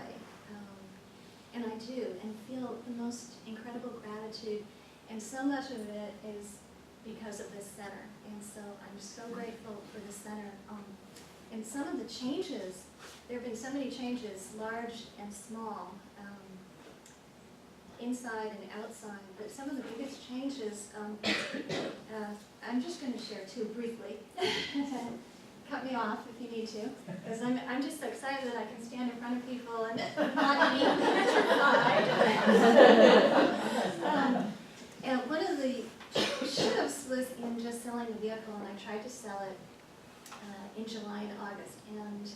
[SPEAKER 3] And I do, and feel the most incredible gratitude. And so much of it is because of this center. And so I'm so grateful for the center. And some of the changes, there have been so many changes, large and small, inside and outside, but some of the biggest changes, I'm just going to share 2 briefly. Cut me off if you need to, because I'm just so excited that I can stand in front of people and not be petrified. And one of the shifts was in just selling the vehicle, and I tried to sell it in July and August, and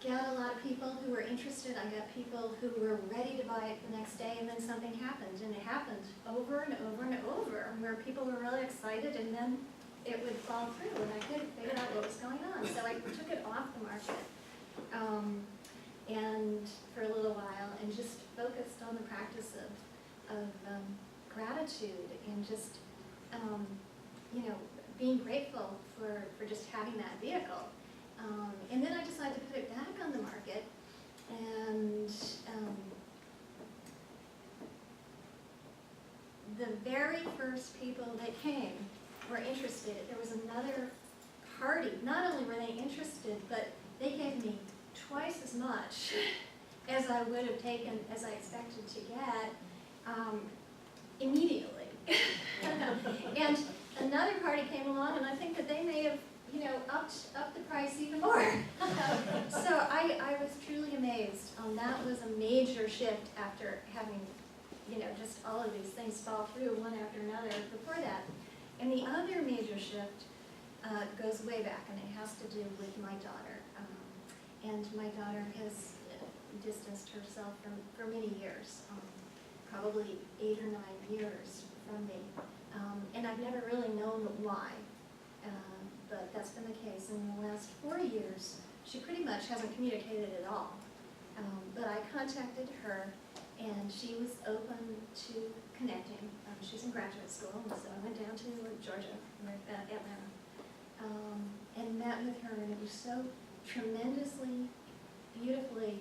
[SPEAKER 3] got a lot of people who were interested. I got people who were ready to buy it the next day, and then something happened, and it happened over and over and over, where people were really excited, and then it would fall through, and I couldn't figure out what was going on. So I took it off the market, and for a little while, and just focused on the practice of gratitude and just, being grateful for just having that vehicle. And then I decided to put it back on the market, and the very first people that came were interested. There was another party. Not only were they interested, but they gave me twice as much as I would have taken, as I expected to get, immediately. And another party came along, and I think that they may have, upped the price even more. So I was truly amazed. That was a major shift after having, just all of these things fall through one after another before that. And the other major shift goes way back, and it has to do with my daughter. And my daughter has distanced herself for many years, probably 8 or 9 years from me. And I've never really known why, but that's been the case. In the last 4 years, she pretty much hasn't communicated at all. But I contacted her, and she was open to connecting. She's in graduate school, and so I went down to Georgia, Atlanta, and met with her, and it was so tremendously, beautifully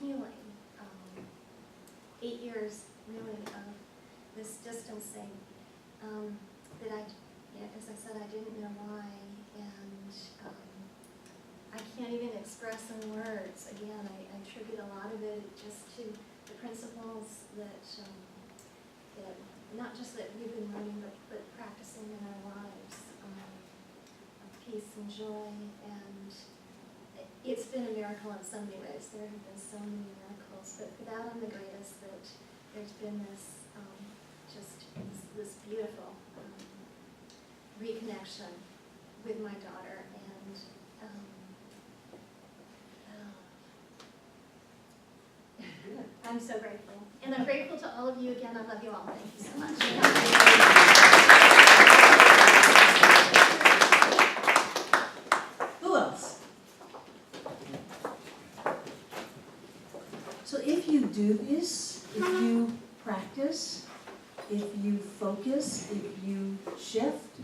[SPEAKER 3] healing. 8 years, really, of this distancing. that as I said, I didn't know why, and I can't even express in words. Again, I attribute a lot of it just to the principles that, that not just that we've been learning, but practicing in our lives, of peace and joy. And it's been a miracle in so many ways. There have been so many miracles, but for that I'm the greatest, that there's been this, this beautiful reconnection with my daughter, and I'm so grateful. And I'm grateful to all of you again. I love you all. Thank you so much.
[SPEAKER 1] Who else? So if you do this, if you practice, if you focus, if you shift,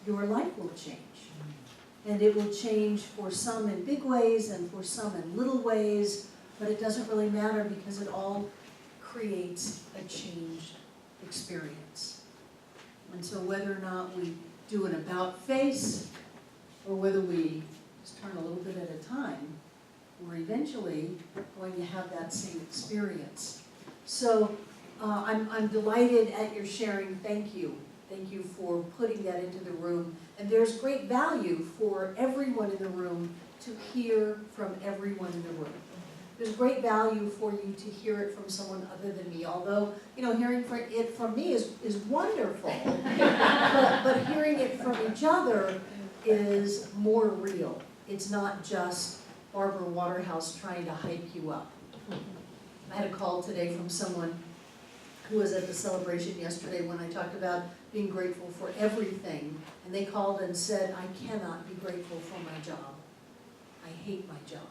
[SPEAKER 1] your life will change. And it will change for some in big ways and for some in little ways, but it doesn't really matter because it all creates a changed experience. And so whether or not we do an about face, or whether we just turn a little bit at a time, we're eventually going to have that same experience. So I'm delighted at your sharing. Thank you. Thank you for putting that into the room. And there's great value for everyone in the room to hear from everyone in the room. There's great value for you to hear it from someone other than me, although, hearing it from me is wonderful. but hearing it from each other is more real. It's not just Barbara Waterhouse trying to hype you up. I had a call today from someone who was at the celebration yesterday when I talked about being grateful for everything, and they called and said, I cannot be grateful for my job. I hate my job.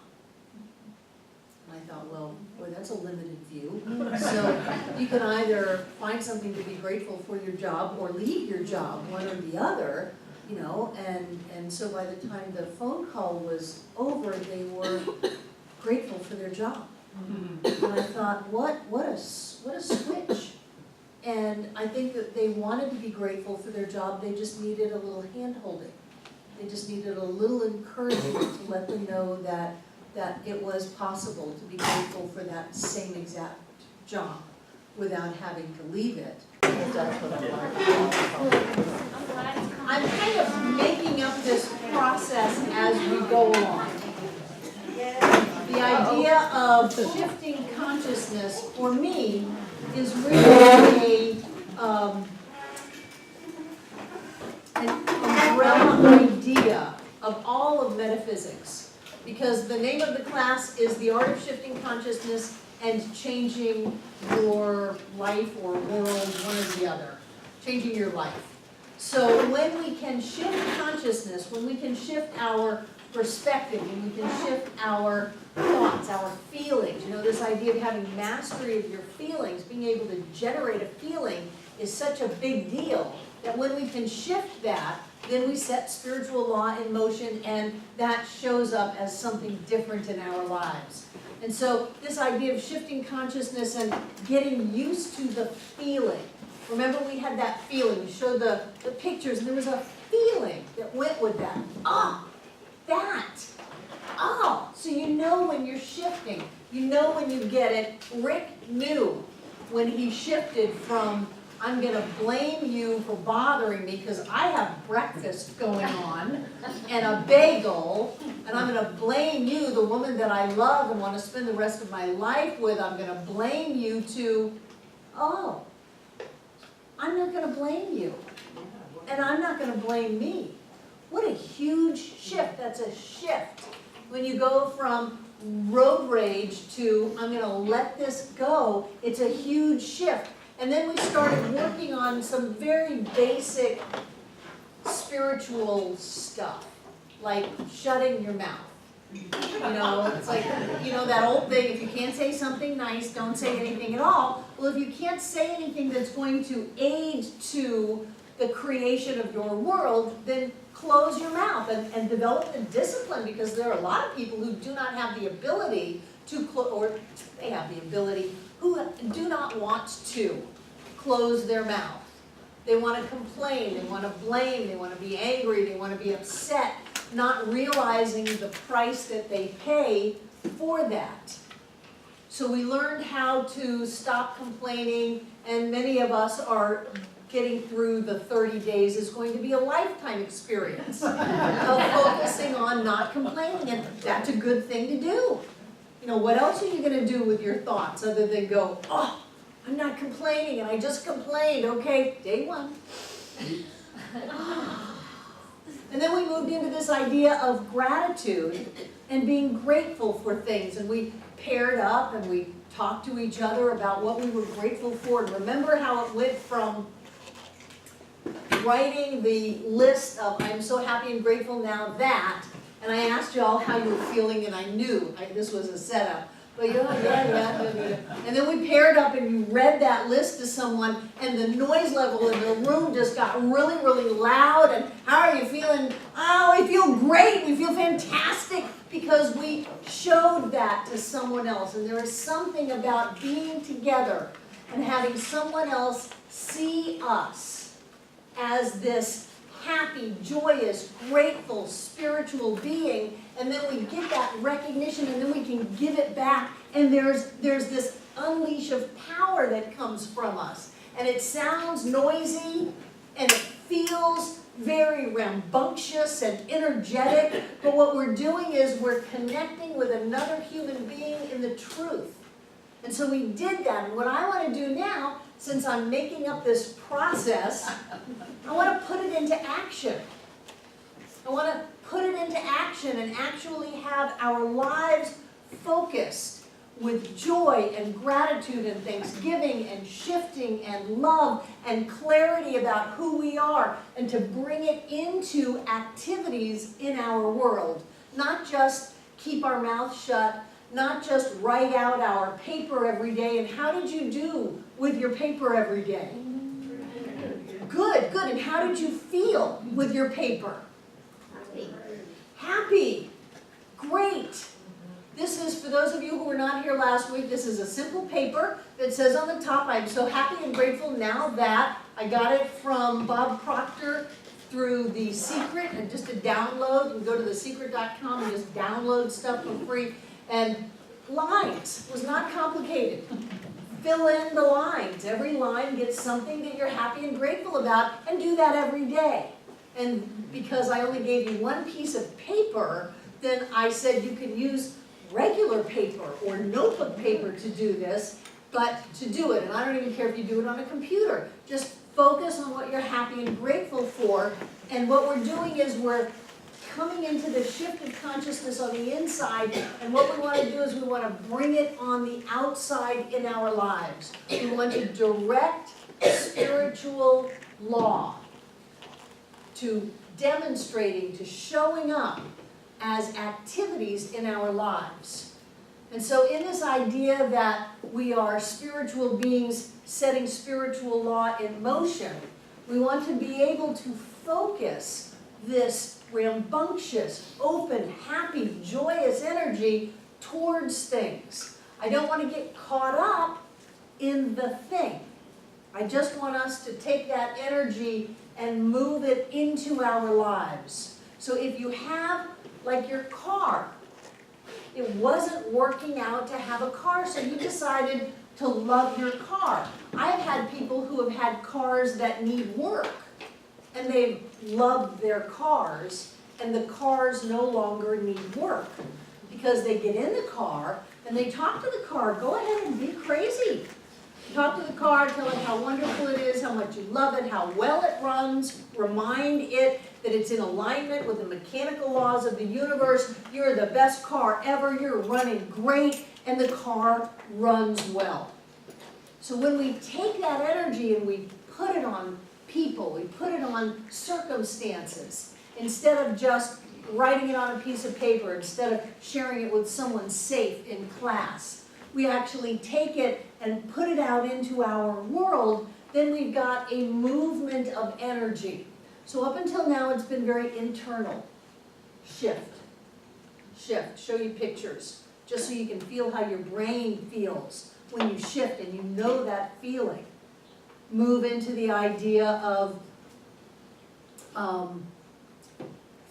[SPEAKER 1] And I thought, well, boy, that's a limited view. So you can either find something to be grateful for your job or leave your job, one or the other, and so by the time the phone call was over, they were grateful for their job. And I thought, what a switch. And I think that they wanted to be grateful for their job, they just needed a little hand-holding. They just needed a little encouragement to let them know that it was possible to be grateful for that same exact job without having to leave it. That's what I'm kind of making up this process as we go along. The idea of shifting consciousness, for me, is really an umbrella idea of all of metaphysics. Because the name of the class is The Art of Shifting Consciousness and Changing Your Life or World, one or the other. Changing your life. So when we can shift consciousness, when we can shift our perspective, when we can shift our thoughts, our feelings, this idea of having mastery of your feelings, being able to generate a feeling is such a big deal that when we can shift that, then we set spiritual law in motion, and that shows up as something different in our lives. And so this idea of shifting consciousness and getting used to the feeling. Remember, we had that feeling. We showed the pictures, and there was a feeling that went with that. So when you're shifting. When you get it. Rick knew when he shifted from, I'm going to blame you for bothering me because I have breakfast going on and a bagel, and I'm going to blame you, the woman that I love and want to spend the rest of my life with, I'm going to blame you, to, I'm not going to blame you. And I'm not going to blame me. What a huge shift. That's a shift. When you go from road rage to, I'm going to let this go, it's a huge shift. And then we started working on some very basic spiritual stuff, like shutting your mouth. It's like, that old thing, if you can't say something nice, don't say anything at all. Well, if you can't say anything that's going to aid to the creation of your world, then close your mouth and develop the discipline, because there are a lot of people who do not have the ability to, or they have the ability, who do not want to close their mouth. They want to complain, they want to blame, they want to be angry, they want to be upset, not realizing the price that they pay for that. So we learned how to stop complaining, and many of us are getting through the 30 days is going to be a lifetime experience of focusing on not complaining, and that's a good thing to do. You know, what else are you going to do with your thoughts other than go, oh, I'm not complaining and I just complained, okay, day one. And then we moved into this idea of gratitude and being grateful for things, and we paired up and we talked to each other about what we were grateful for. And remember how it went from writing the list of I'm so happy and grateful now that, and I asked y'all how you were feeling, and I knew this was a setup. But yeah. And then we paired up and you read that list to someone, and the noise level in the room just got really, really loud. And how are you feeling? Oh, we feel great. We feel fantastic, because we showed that to someone else. And there is something about being together and having someone else see us as this happy, joyous, grateful, spiritual being, and then we get that recognition, and then we can give it back, and there's this unleash of power that comes from us. And it sounds noisy, and it feels very rambunctious and energetic, but what we're doing is we're connecting with another human being in the truth. And so we did that, and what I want to do now, since I'm making up this process, I want to put it into action. I want to put it into action and actually have our lives focused with joy and gratitude and thanksgiving and shifting and love and clarity about who we are, and to bring it into activities in our world. Not just keep our mouth shut, not just write out our paper every day. And how did you do with your paper every day? Good, good. And how did you feel with your paper? Happy. Great. This is, for those of you who were not here last week, this is a simple paper that says on the top, I'm so happy and grateful now that. I got it from Bob Proctor through The Secret, and just a download. You can go to thesecret.com and just download stuff for free. And lines was not complicated. Fill in the lines. Every line gets something that you're happy and grateful about, and do that every day. And because I only gave you one piece of paper, then I said you can use regular paper or notebook paper to do this, but to do it, and I don't even care if you do it on a computer, just focus on what you're happy and grateful for. And what we're doing is we're coming into the shift of consciousness on the inside, and what we want to do is we want to bring it on the outside in our lives. We want to direct spiritual law to demonstrating, to showing up as activities in our lives. And so in this idea that we are spiritual beings setting spiritual law in motion, we want to be able to focus this rambunctious, open, happy, joyous energy towards things. I don't want to get caught up in the thing. I just want us to take that energy and move it into our lives. So if you have, like your car, it wasn't working out to have a car, so you decided to love your car. I've had people who have had cars that need work, and they've loved their cars, and the cars no longer need work, because they get in the car and they talk to the car. Go ahead and be crazy. Talk to the car, tell it how wonderful it is, how much you love it, how well it runs, remind it that it's in alignment with the mechanical laws of the universe. You're the best car ever, you're running great, and the car runs well. So when we take that energy and we put it on people, we put it on circumstances, instead of just writing it on a piece of paper, instead of sharing it with someone safe in class, we actually take it and put it out into our world, then we've got a movement of energy. So up until now, it's been very internal. Shift. Shift. Show you pictures, just so you can feel how your brain feels when you shift, and you know that feeling. move into the idea of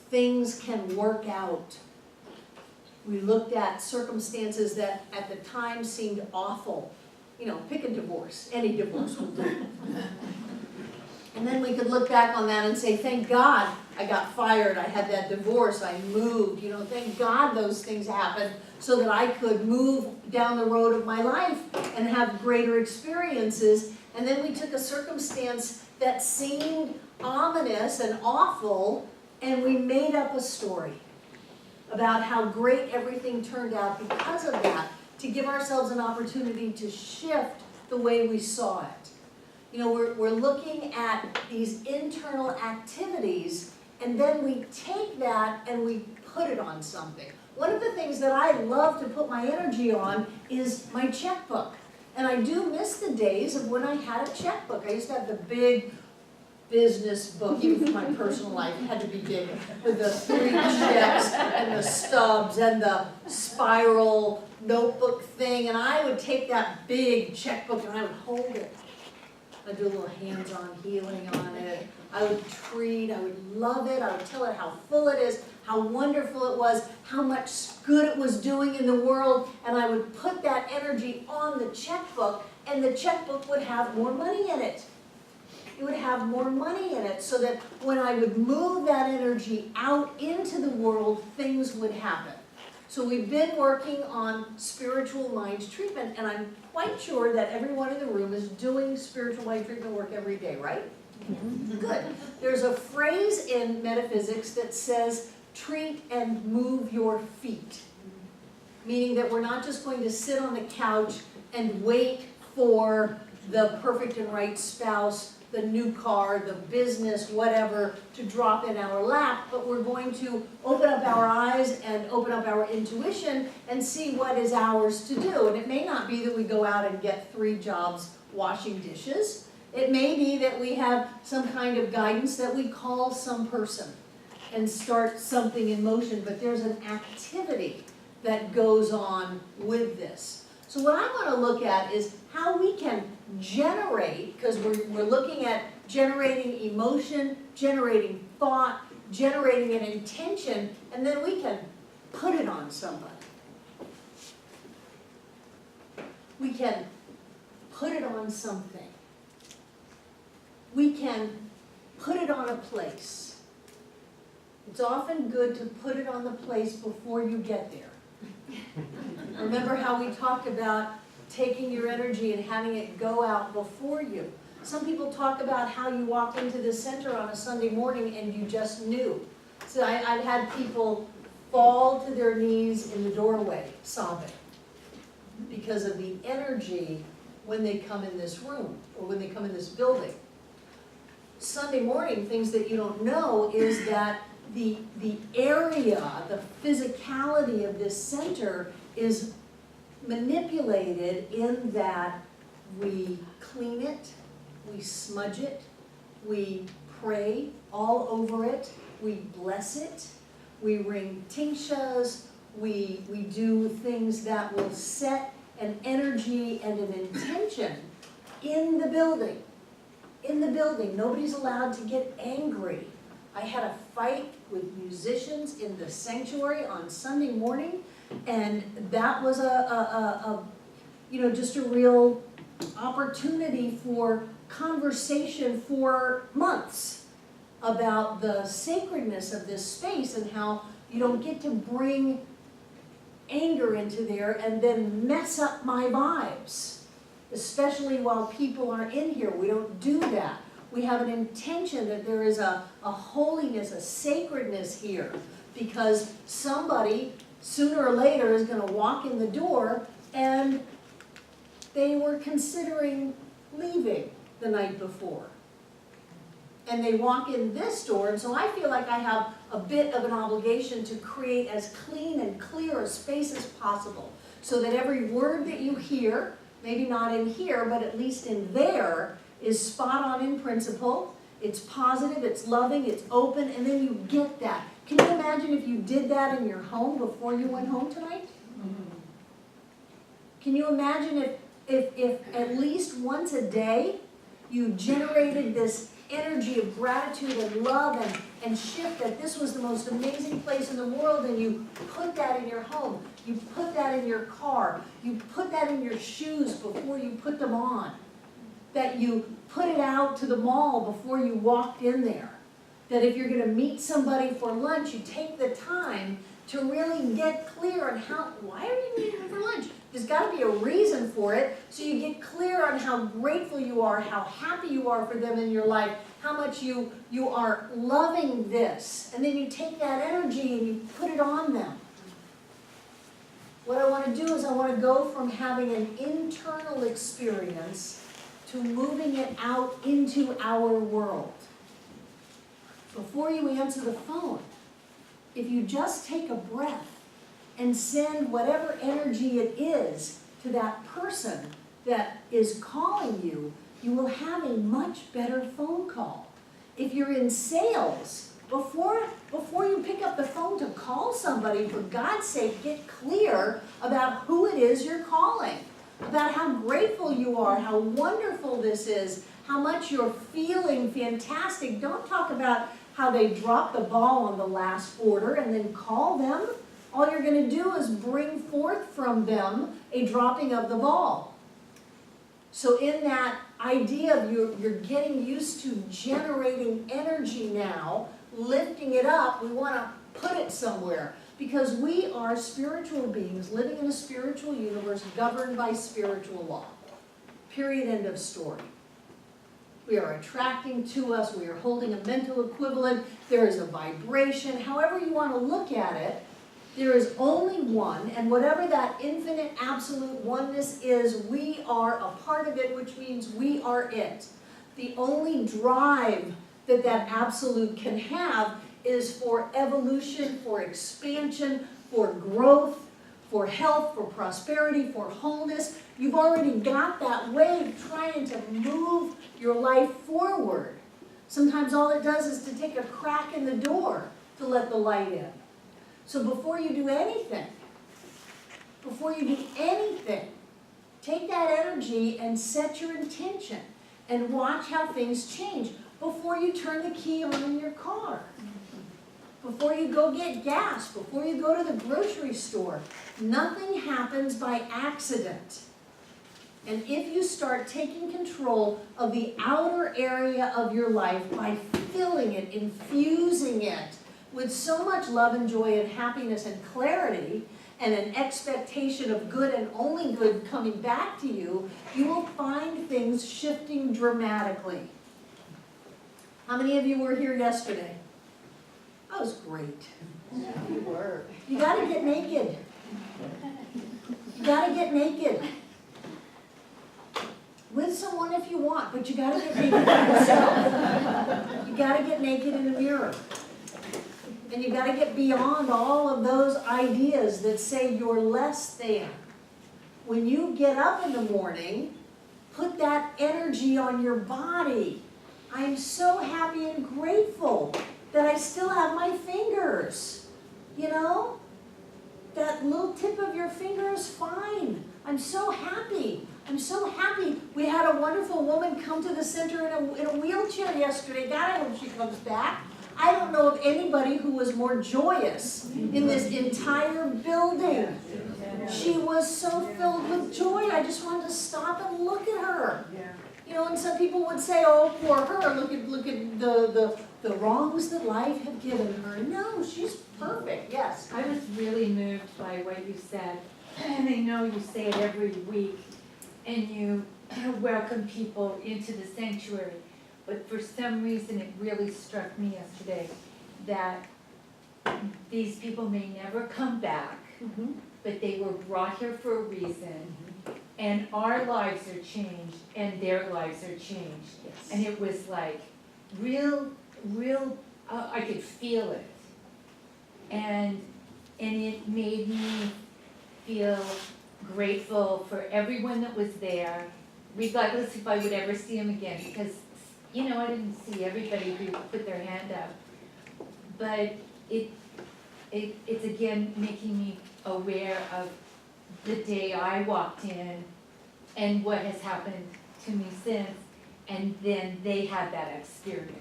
[SPEAKER 1] things can work out. We looked at circumstances that at the time seemed awful. You know, pick a divorce, any divorce will do. And then we could look back on that and say, thank God I got fired, I had that divorce, I moved, you know, thank God those things happened so that I could move down the road of my life and have greater experiences. And then we took a circumstance that seemed ominous and awful, and we made up a story about how great everything turned out because of that, to give ourselves an opportunity to shift the way we saw it. You know, we're looking at these internal activities, and then we take that and we put it on something. One of the things that I love to put my energy on is my checkbook. And I do miss the days of when I had a checkbook. I used to have the big business book, even for my personal life, it had to be big, with the 3 checks and the stubs and the spiral notebook thing. And I would take that big checkbook and I would hold it. I'd do a little hands-on healing on it. I would treat, I would love it. I would tell it how full it is, how wonderful it was, how much good it was doing in the world. And I would put that energy on the checkbook, and the checkbook would have more money in it. It would have more money in it, so that when I would move that energy out into the world, things would happen. So we've been working on spiritual mind treatment, and I'm quite sure that everyone in the room is doing spiritual mind treatment work every day, right? Good. There's a phrase in metaphysics that says, treat and move your feet. Meaning that we're not just going to sit on the couch and wait for the perfect and right spouse, the new car, the business, whatever, to drop in our lap, but we're going to open up our eyes and open up our intuition and see what is ours to do. And it may not be that we go out and get 3 jobs washing dishes. It may be that we have some kind of guidance that we call some person and start something in motion, but there's an activity that goes on with this. So what I want to look at is how we can generate, because we're looking at generating emotion, generating thought, generating an intention, and then we can put it on somebody. We can put it on something. We can put it on a place. It's often good to put it on the place before you get there. Remember how we talked about taking your energy and having it go out before you. Some people talk about how you walk into the center on a Sunday morning and you just knew. So I've had people fall to their knees in the doorway sobbing because of the energy when they come in this room or when they come in this building. Sunday morning, things that you don't know is that the area, the physicality of this center is manipulated in that we clean it, we smudge it, we pray all over it, we bless it, we ring tingsas, we do things that will set an energy and an intention in the building. In the building, nobody's allowed to get angry. I had a fight with musicians in the sanctuary on Sunday morning, and that was just a real opportunity for conversation for months about the sacredness of this space and how you don't get to bring anger into there and then mess up my vibes, especially while people are in here. We don't do that. We have an intention that there is a holiness, a sacredness here, because somebody sooner or later is going to walk in the door and they were considering leaving the night before. And they walk in this door, and so I feel like I have a bit of an obligation to create as clean and clear a space as possible, so that every word that you hear, maybe not in here, but at least in there, is spot on in principle, it's positive, it's loving, it's open, and then you get that. Can you imagine if you did that in your home before you went home tonight? Mm-hmm. Can you imagine if at least once a day you generated this energy of gratitude and love and shift that this was the most amazing place in the world, and you put that in your home, you put that in your car, you put that in your shoes before you put them on, that you put it out to the mall before you walked in there, that if you're gonna meet somebody for lunch, you take the time to really get clear on why are you meeting them for lunch? There's gotta be a reason for it, so you get clear on how grateful you are, how happy you are for them in your life, how much you are loving this, and then you take that energy and you put it on them. What I wanna do is I wanna go from having an internal experience to moving it out into our world. Before you answer the phone, if you just take a breath and send whatever energy it is to that person that is calling you, you will have a much better phone call. If you're in sales, before you pick up the phone to call somebody, for God's sake, get clear about who it is you're calling, about how grateful you are, how wonderful this is, how much you're feeling fantastic. Don't talk about how they dropped the ball on the last order and then call them. All you're going to do is bring forth from them a dropping of the ball. So in that idea of you're getting used to generating energy now, lifting it up, we want to put it somewhere. Because we are spiritual beings living in a spiritual universe governed by spiritual law. Period, end of story. We are attracting to us, we are holding a mental equivalent, there is a vibration, however you want to look at it, there is only one, and whatever that infinite absolute oneness is, we are a part of it, which means we are it. The only drive that that absolute can have is for evolution, for expansion, for growth, for health, for prosperity, for wholeness. You've already got that wave trying to move your life forward. Sometimes all it does is to take a crack in the door to let the light in. So before you do anything, take that energy and set your intention and watch how things change before you turn the key on in your car. Before you go get gas, before you go to the grocery store, nothing happens by accident. And if you start taking control of the outer area of your life by filling it, infusing it with so much love and joy and happiness and clarity and an expectation of good and only good coming back to you, you will find things shifting dramatically. How many of you were here yesterday? That was great.
[SPEAKER 16] You were.
[SPEAKER 1] You gotta get naked. You gotta get naked. With someone if you want, but you gotta get naked for yourself. You gotta get naked in the mirror. And you gotta get beyond all of those ideas that say you're less than. When you get up in the morning, put that energy on your body. I'm so happy and grateful that I still have my fingers, you know? That little tip of your finger is fine. I'm so happy. I'm so happy. We had a wonderful woman come to the center in a wheelchair yesterday. God, I hope she comes back. I don't know of anybody who was more joyous in this entire building. She was so filled with joy. I just wanted to stop and look at her. You know, and some people would say, oh, poor her, look at the wrongs that life had given her. No, she's perfect, yes.
[SPEAKER 14] I was really moved by what you said, and I know you say it every week, and you welcome people into the sanctuary, but for some reason it really struck me yesterday that these people may never come back, but they were brought here for a reason, and our lives are changed, and their lives are changed.
[SPEAKER 1] Yes.
[SPEAKER 14] And it was like real, I could feel it. And it made me feel grateful for everyone that was there, regardless if I would ever see them again, because, you know, I didn't see everybody who put their hand up. But it's again making me aware of the day I walked in and what has happened to me since.
[SPEAKER 18] and then they have that experience.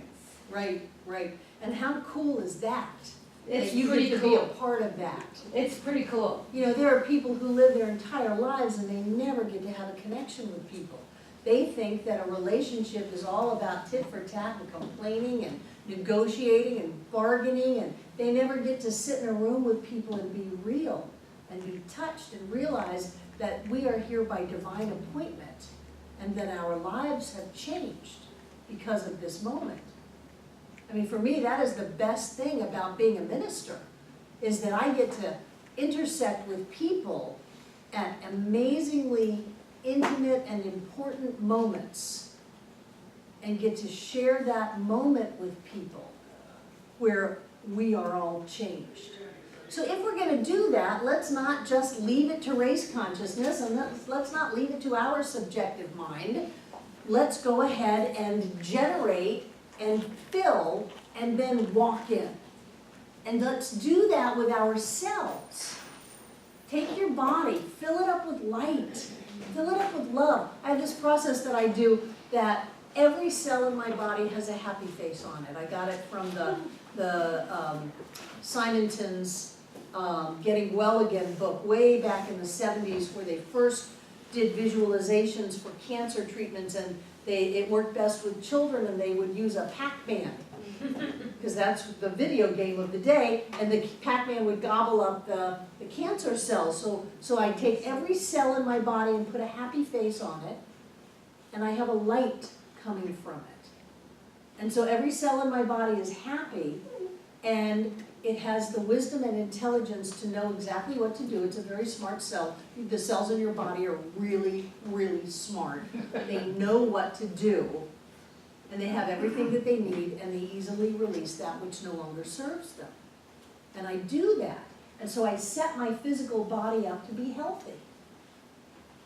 [SPEAKER 1] Right, right. And how cool is that?
[SPEAKER 18] It's
[SPEAKER 1] That you
[SPEAKER 18] pretty
[SPEAKER 1] get to be a
[SPEAKER 18] cool.
[SPEAKER 1] part of that.
[SPEAKER 18] It's pretty cool.
[SPEAKER 1] You know, there are people who live their entire lives and they never get to have a connection with people. They think that a relationship is all about tit for tat and complaining and negotiating and bargaining, and they never get to sit in a room with people and be real and be touched and realize that we are here by divine appointment and that our lives have changed because of this moment. I mean, for me, that is the best thing about being a minister, is that I get to intersect with people at amazingly intimate and important moments and get to share that moment with people where we are all changed. So if we're going to do that, let's not just leave it to race consciousness, and let's not leave it to our subjective mind. Let's go ahead and generate and fill and then walk in. And let's do that with ourselves. Take your body, fill it up with light, fill it up with love. I have this process that I do that every cell in my body has a happy face on it. I got it from the Simonton's Getting Well Again book way back in the 70s, where they first did visualizations for cancer treatments, and it worked best with children, and they would use a Pac-Man, because that's the video game of the day, and the Pac-Man would gobble up the cancer cells. So I take every cell in my body and put a happy face on it, and I have a light coming from it. And so every cell in my body is happy, and it has the wisdom and intelligence to know exactly what to do. It's a very smart cell. The cells in your body are really, really smart. They know what to do, and they have everything that they need, and they easily release that which no longer serves them. And I do that. And so I set my physical body up to be healthy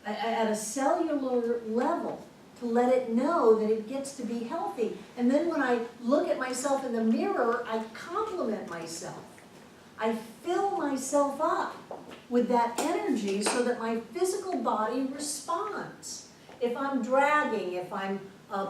[SPEAKER 1] at a cellular level, to let it know that it gets to be healthy. And then when I look at myself in the mirror, I compliment myself. I fill myself up with that energy so that my physical body responds. If I'm dragging, if I'm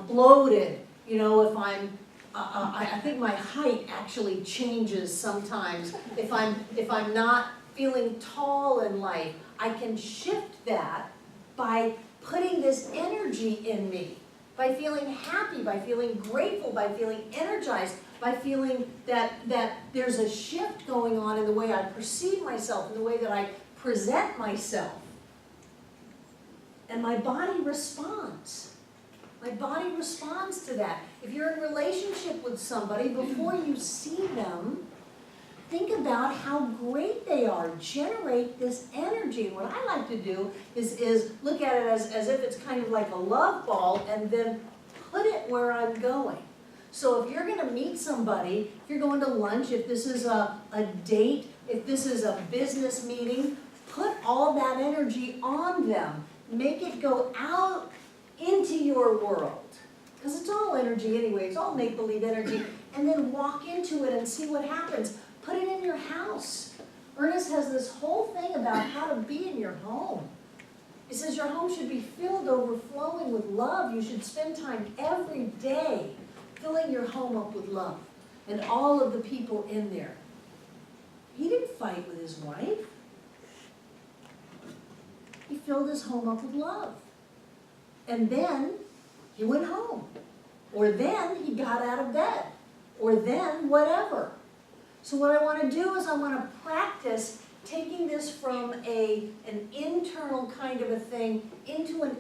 [SPEAKER 1] bloated, you know, if I'm, I think my height actually changes sometimes. If I'm not feeling tall in life, I can shift that by putting this energy in me, by feeling happy, by feeling grateful, by feeling energized, by feeling that there's a shift going on in the way I perceive myself, in the way that I present myself. And my body responds. My body responds to that. If you're in a relationship with somebody, before you see them, think about how great they are. Generate this energy. What I like to do is look at it as if it's kind of like a love ball, and then put it where I'm going. So if you're going to meet somebody, if you're going to lunch, if this is a date, if this is a business meeting, put all that energy on them. Make it go out into your world. Because it's all energy anyway. It's all make-believe energy. And then walk into it and see what happens. Put it in your house. Ernest has this whole thing about how to be in your home. He says your home should be filled, overflowing with love. You should spend time every day filling your home up with love and all of the people in there. He didn't fight with his wife. He filled his home up with love. And then he went home. Or then he got out of bed. Or then whatever. So what I want to do is I want to practice taking this from an internal kind of a thing into an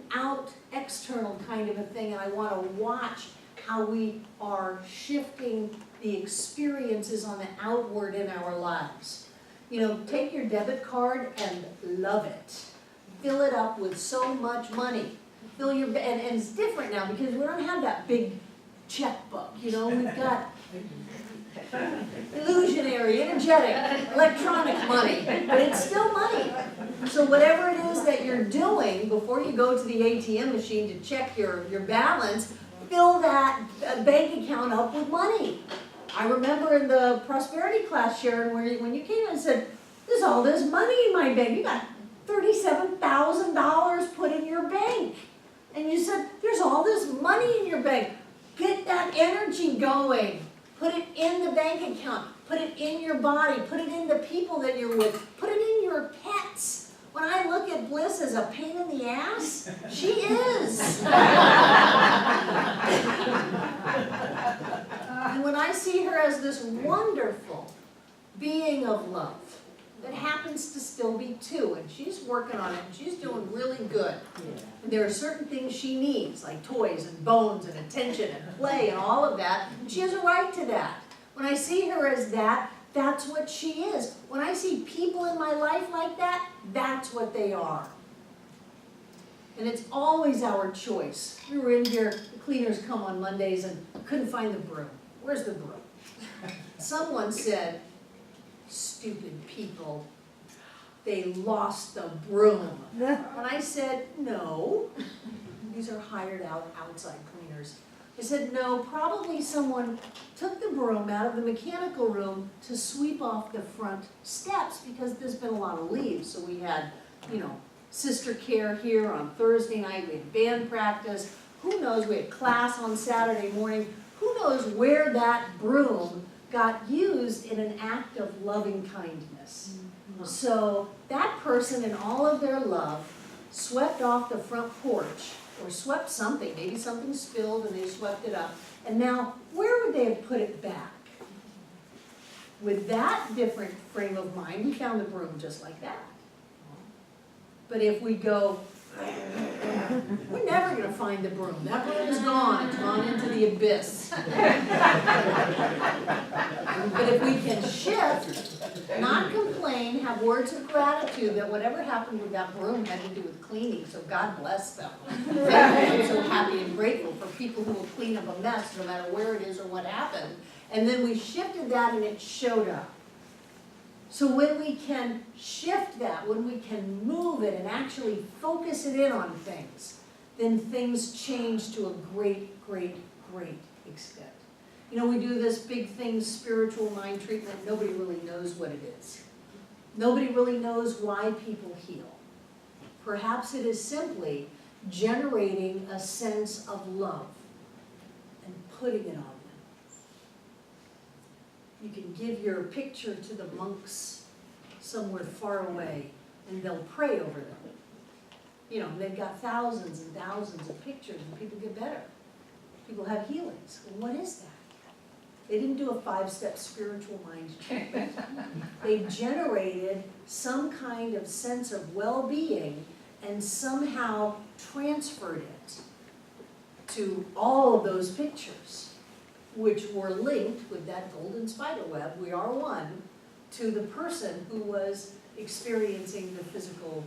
[SPEAKER 1] external kind of a thing, and I want to watch how we are shifting the experiences on the outward in our lives. You know, take your debit card and love it. Fill it up with so much money. Fill your, and it's different now because we don't have that big checkbook, you know, we've got illusionary, energetic, electronic money, but it's still money. So whatever it is that you're doing before you go to the ATM machine to check your balance, fill that bank account up with money. I remember in the prosperity class, Sharon, when you came in and said, there's all this money in my bank. You got $37,000 put in your bank. And you said, there's all this money in your bank. Get that energy going. Put it in the bank account. Put it in your body. Put it in the people that you're with. Put it in your pets. When I look at Bliss as a pain in the ass, she is. And when I see her as this wonderful being of love that happens to still be two, and she's working on it, and she's doing really good. And there are certain things she needs, like toys and bones and attention and play and all of that, and she has a right to that. When I see her as that, that's what she is. When I see people in my life like that, that's what they are. And it's always our choice. We were in here, the cleaners come on Mondays and couldn't find the broom. Where's the broom? Someone said, stupid people, they lost the broom. And I said, no, these are hired out outside cleaners. I said, no, probably someone took the broom out of the mechanical room to sweep off the front steps because there's been a lot of leaves. So we had, sister care here on Thursday night, we had band practice, who knows, we had class on Saturday morning, who knows where that broom got used in an act of loving kindness. So that person in all of their love swept off the front porch or swept something, maybe something spilled and they swept it up, and now where would they have put it back? With that different frame of mind, we found the broom just like that. But if we go, we're never going to find the broom. That broom is gone. It's gone into the abyss. But if we can shift, not complain, have words of gratitude that whatever happened with that broom had to do with cleaning, so God bless them. I'm so happy and grateful for people who will clean up a mess no matter where it is or what happened. And then we shifted that and it showed up. So when we can shift that, when we can move it and actually focus it in on things, then things change to a great, great, great extent. We do this big thing, spiritual mind treatment. Nobody really knows what it is. Nobody really knows why people heal. Perhaps it is simply generating a sense of love and putting it on them. You can give your picture to the monks somewhere far away and they'll pray over them. They've got thousands and thousands of pictures and people get better. People have healings. Well, what is that? They didn't do a 5-step spiritual mind treatment. They generated some kind of sense of well-being and somehow transferred it to all of those pictures, which were linked with that golden spider web, we are one, to the person who was experiencing the physical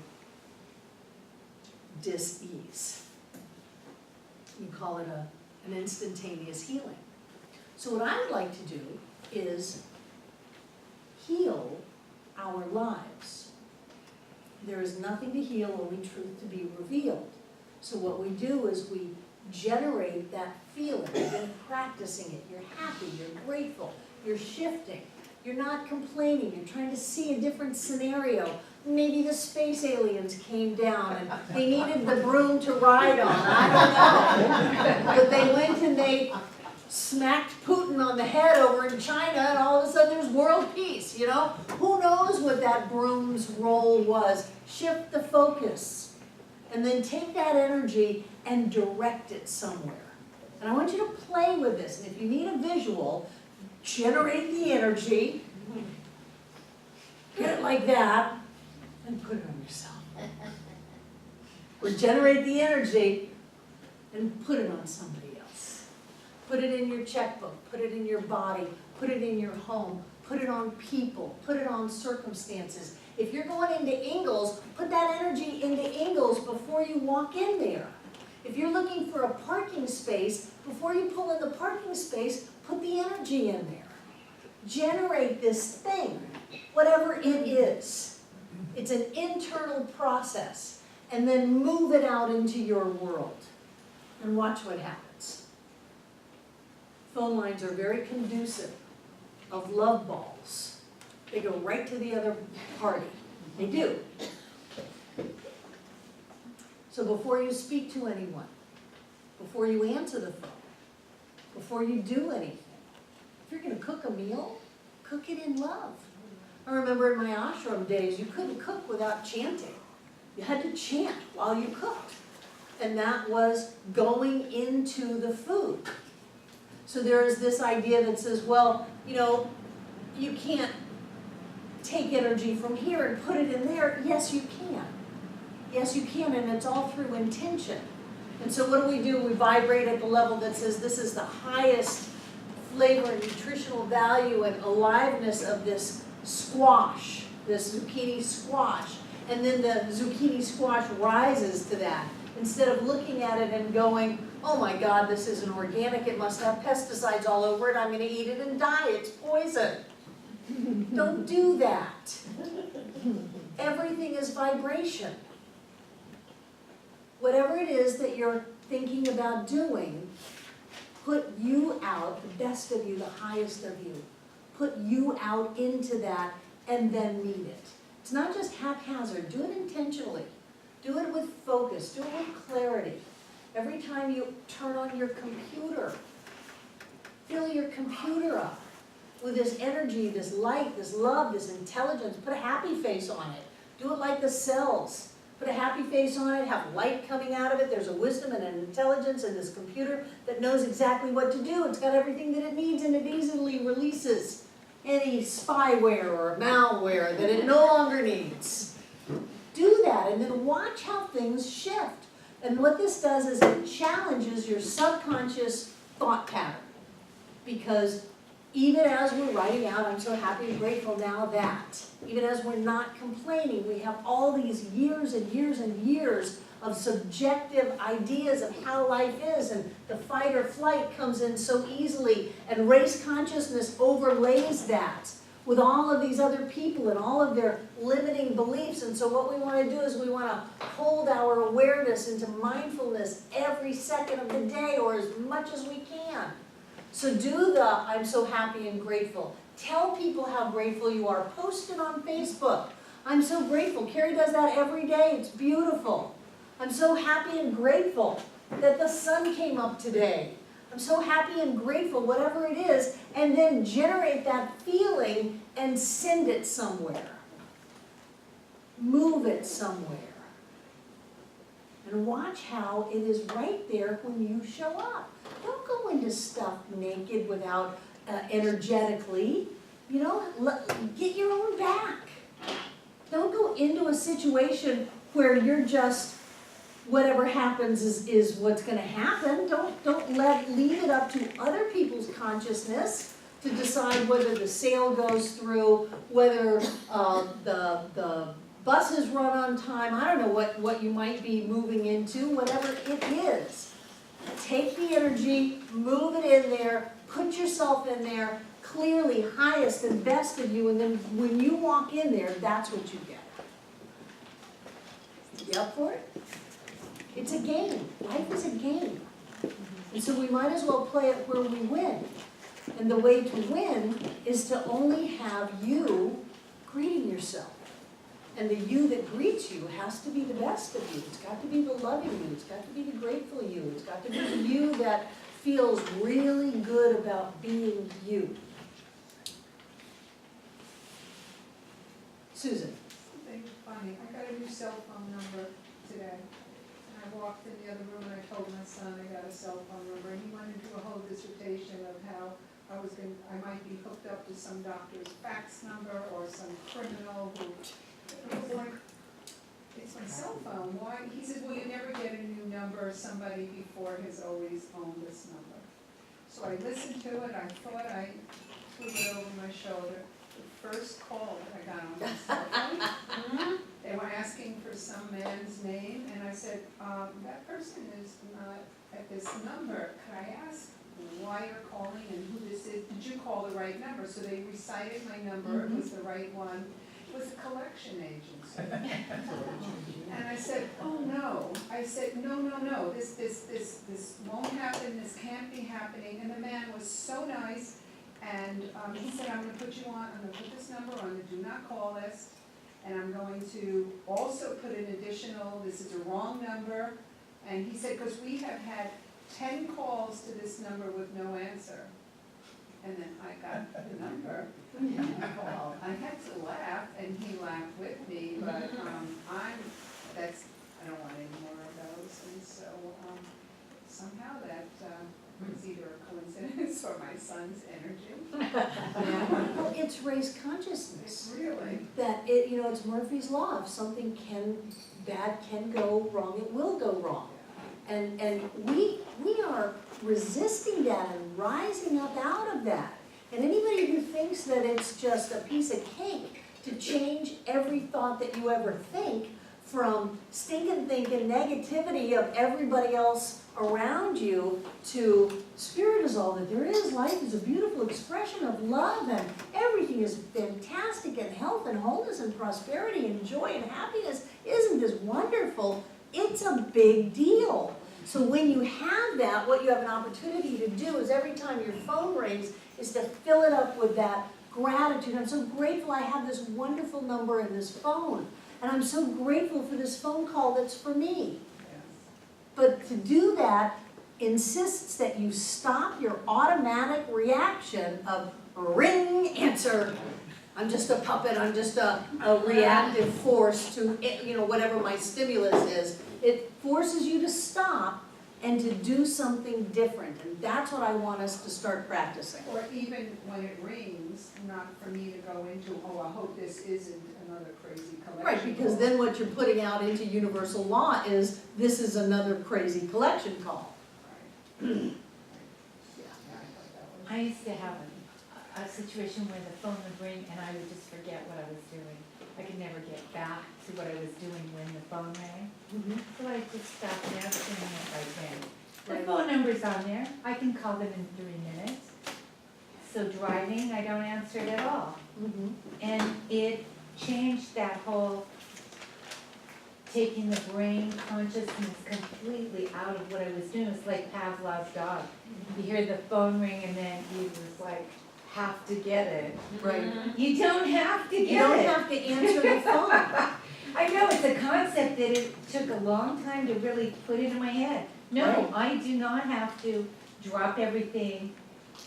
[SPEAKER 1] dis-ease. You call it an instantaneous healing. So what I would like to do is heal our lives. There is nothing to heal, only truth to be revealed. So what we do is we generate that feeling. You've been practicing it. You're happy, you're grateful, you're shifting. You're not complaining, you're trying to see a different scenario. Maybe the space aliens came down and they needed the broom to ride on, I don't know. But they went and they smacked Putin on the head over in China and all of a sudden there's world peace, Who knows what that broom's role was? Shift the focus and then take that energy and direct it somewhere. And I want you to play with this, and if you need a visual, generate the energy, get it like that, and put it on yourself. Or generate the energy and put it on somebody else. Put it in your checkbook, put it in your body, put it in your home, put it on people, put it on circumstances. If you're going into Ingles, put that energy into Ingles before you walk in there. If you're looking for a parking space, before you pull in the parking space, put the energy in there. Generate this thing, whatever it is. It's an internal process. And then move it out into your world. And watch what happens. Phone lines are very conducive of love balls. They go right to the other party. They do. So before you speak to anyone, before you answer the phone, before you do anything. If you're gonna cook a meal, cook it in love. I remember in my ashram days, you couldn't cook without chanting. You had to chant while you cooked. And that was going into the food. So there is this idea that says, well, you know, you can't take energy from here and put it in there. Yes, you can. Yes, you can, and it's all through intention. And so what do? We vibrate at the level that says this is the highest flavor and nutritional value and aliveness of this squash, this zucchini squash. And then the zucchini squash rises to that. Instead of looking at it and going, oh my God, this isn't organic, it must have pesticides all over it, I'm gonna eat it and die, it's poison. Don't do that. Everything is vibration. Whatever it is that you're thinking about doing, put you out, the best of you, the highest of you. Put you out into that and then meet it. It's not just haphazard, do it intentionally. Do it with focus, do it with clarity. Every time you turn on your computer, fill your computer up with this energy, this light, this love, this intelligence. Put a happy face on it. Do it like the cells. Put a happy face on it, have light coming out of it. There's a wisdom and an intelligence in this computer that knows exactly what to do. It's got everything that it needs, and it easily releases any spyware or malware that it no longer needs. Do that, and then watch how things shift. And what this does is it challenges your subconscious thought pattern. Because even as we're writing out, I'm so happy and grateful now that, even as we're not complaining, we have all these years and years and years of subjective ideas of how life is, and the fight or flight comes in so easily, and race consciousness overlays that with all of these other people and all of their limiting beliefs. And so what we want to do is we want to hold our awareness into mindfulness every second of the day, or as much as we can. So do the I'm so happy and grateful. Tell people how grateful you are. Post it on Facebook. I'm so grateful. Carrie does that every day. It's beautiful. I'm so happy and grateful that the sun came up today. I'm so happy and grateful, whatever it is, and then generate that feeling and send it somewhere. Move it somewhere. And watch how it is right there when you show up. Don't go into stuff naked without energetically. You know, get your own back. Don't go into a situation where you're just, whatever happens is what's going to happen. Don't leave it up to other people's consciousness to decide whether the sale goes through, whether the buses run on time. I don't know what you might be moving into, whatever it is. Take the energy, move it in there, put yourself in there, clearly highest and best of you, and then when you walk in there, that's what you get. You up for it? It's a game. Life is a game. And so we might as well play it where we win. And the way to win is to only have you greeting yourself. And the you that greets you has to be the best of you. It's got to be the loving you. It's got to be the grateful you. It's got to be the you that feels really good about being you. Susan.
[SPEAKER 4] Something funny. I got a new cell phone number today. And I walked in the other room and I told my son I got a cell phone number. And he went into a whole dissertation of how I might be hooked up to some doctor's fax number or some criminal who. I was like, it's my cell phone. Why? He said, well, you never get a new number. Somebody before has always owned this number. So I listened to it. I thought I threw it over my shoulder. The first call that I got on my cell phone, they were asking for some man's name, and I said, that person is not at this number. Could I ask why you're calling and who this is? Did you call the right number? So they recited my number. It was the right one. It was a collection agency. And I said, oh no. I said, no, this won't happen, this can't be happening. And the man was so nice, and he said, I'm gonna put you on, I'm gonna put this number on the do not call list, and I'm going to also put an additional, this is a wrong number. And he said, because we have had 10 calls to this number with no answer. And then I got the number and I called. I had to laugh and he laughed with me, but I don't want any more of those. And so somehow that was either a coincidence or my son's energy.
[SPEAKER 1] Well, it's raised consciousness.
[SPEAKER 4] Really?
[SPEAKER 1] That it, you know, it's Murphy's Law. If something bad can go wrong, it will go wrong. And we are resisting that and rising up out of that. And anybody who thinks that it's just a piece of cake to change every thought that you ever think, from stinking thinking negativity of everybody else around you to spirit is all that there is, life is a beautiful expression of love, and everything is fantastic, and health and wholeness and prosperity and joy and happiness, isn't this wonderful? It's a big deal. So when you have that, what you have an opportunity to do is every time your phone rings is to fill it up with that gratitude. I'm so grateful I have this wonderful number in this phone. And I'm so grateful for this phone call that's for me. But to do that insists that you stop your automatic reaction of ring, answer. I'm just a puppet, I'm just a reactive force to, you know, whatever my stimulus is. It forces you to stop and to do something different. And that's what I want us to start practicing.
[SPEAKER 4] Or even when it rings, not for me to go into, oh, I hope this isn't another crazy collection.
[SPEAKER 1] Right, because then what you're putting out into universal law is, this is another crazy collection call.
[SPEAKER 4] Right.
[SPEAKER 18] I used to have a situation where the phone would ring and I would just forget what I was doing. I could never get back to what I was doing when the phone rang. So I just stopped answering it right then. The phone number's on there, I can call them in 3 minutes. So driving, I don't answer it at all. And it changed that whole taking the brain consciousness completely out of what I was doing. It's like Pavlov's dog. You hear the phone ring and then you just like have to get it.
[SPEAKER 1] Right.
[SPEAKER 18] You don't have to get it.
[SPEAKER 1] You don't have to answer the phone.
[SPEAKER 18] I know, it's a concept that it took a long time to really put into my head. No,
[SPEAKER 1] Right.
[SPEAKER 18] I do not have to drop everything,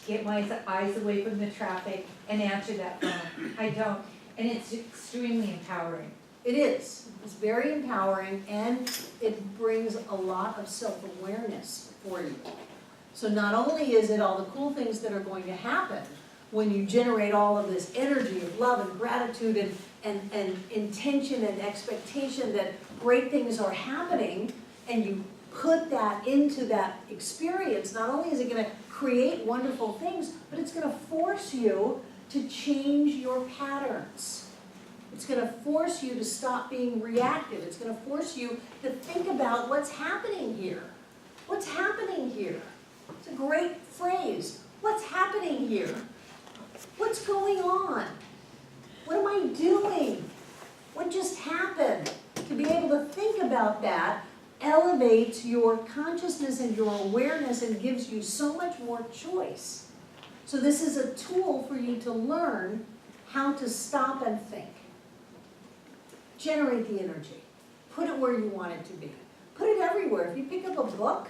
[SPEAKER 18] get my eyes away from the traffic and answer that phone. I don't. And it's extremely empowering.
[SPEAKER 1] It is. It's very empowering, and it brings a lot of self-awareness for you. So not only is it all the cool things that are going to happen when you generate all of this energy of love and gratitude and intention and expectation that great things are happening, and you put that into that experience, not only is it going to create wonderful things, but it's going to force you to change your patterns. It's going to force you to stop being reactive. It's going to force you to think about what's happening here. What's happening here? It's a great phrase. What's happening here? What's going on? What am I doing? What just happened? To be able to think about that elevates your consciousness and your awareness and gives you so much more choice. So this is a tool for you to learn how to stop and think. Generate the energy. Put it where you want it to be. Put it everywhere. If you pick up a book,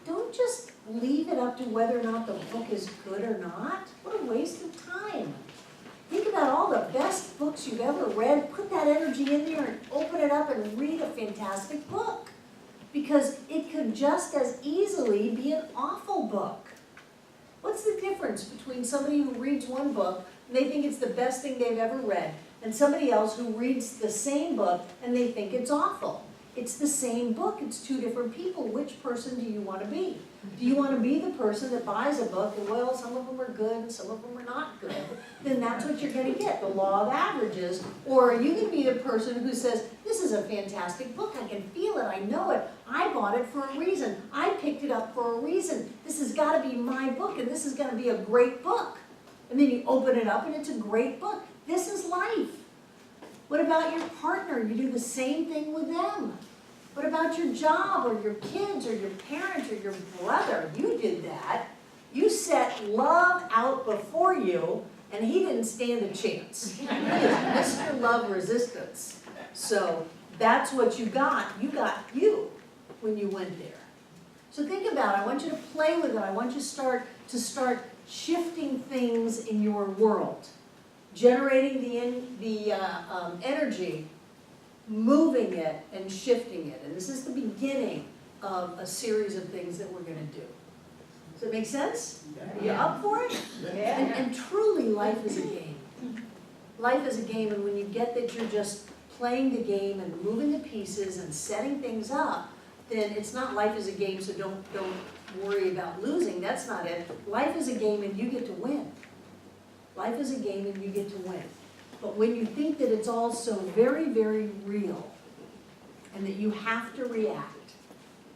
[SPEAKER 1] don't just leave it up to whether or not the book is good or not. What a waste of time. Think about all the best books you've ever read. Put that energy in there and open it up and read a fantastic book. Because it could just as easily be an awful book. What's the difference between somebody who reads one book and they think it's the best thing they've ever read, and somebody else who reads the same book and they think it's awful? It's the same book, it's two different people. Which person do you want to be? Do you want to be the person that buys a book and, well, some of them are good and some of them are not good? Then that's what you're going to get, the law of averages. Or are you going to be the person who says, this is a fantastic book, I can feel it, I know it, I bought it for a reason, I picked it up for a reason, this has got to be my book and this is going to be a great book. And then you open it up and it's a great book. This is life. What about your partner? You do the same thing with them. What about your job or your kids or your parents or your brother? You did that. You set love out before you, and he didn't stand a chance. He is Mr. Love Resistance. So that's what you got. You got you when you went there. So think about it, I want you to play with it, I want you to start shifting things in your world. Generating the energy, moving it and shifting it. And this is the beginning of a series of things that we're gonna do. Does it make sense? Are you up for it? And truly, life is a game. Life is a game, and when you get that you're just playing the game and moving the pieces and setting things up, then it's not life is a game, so don't worry about losing. That's not it. Life is a game and you get to win. Life is a game and you get to win. But when you think that it's all so very, very real and that you have to react,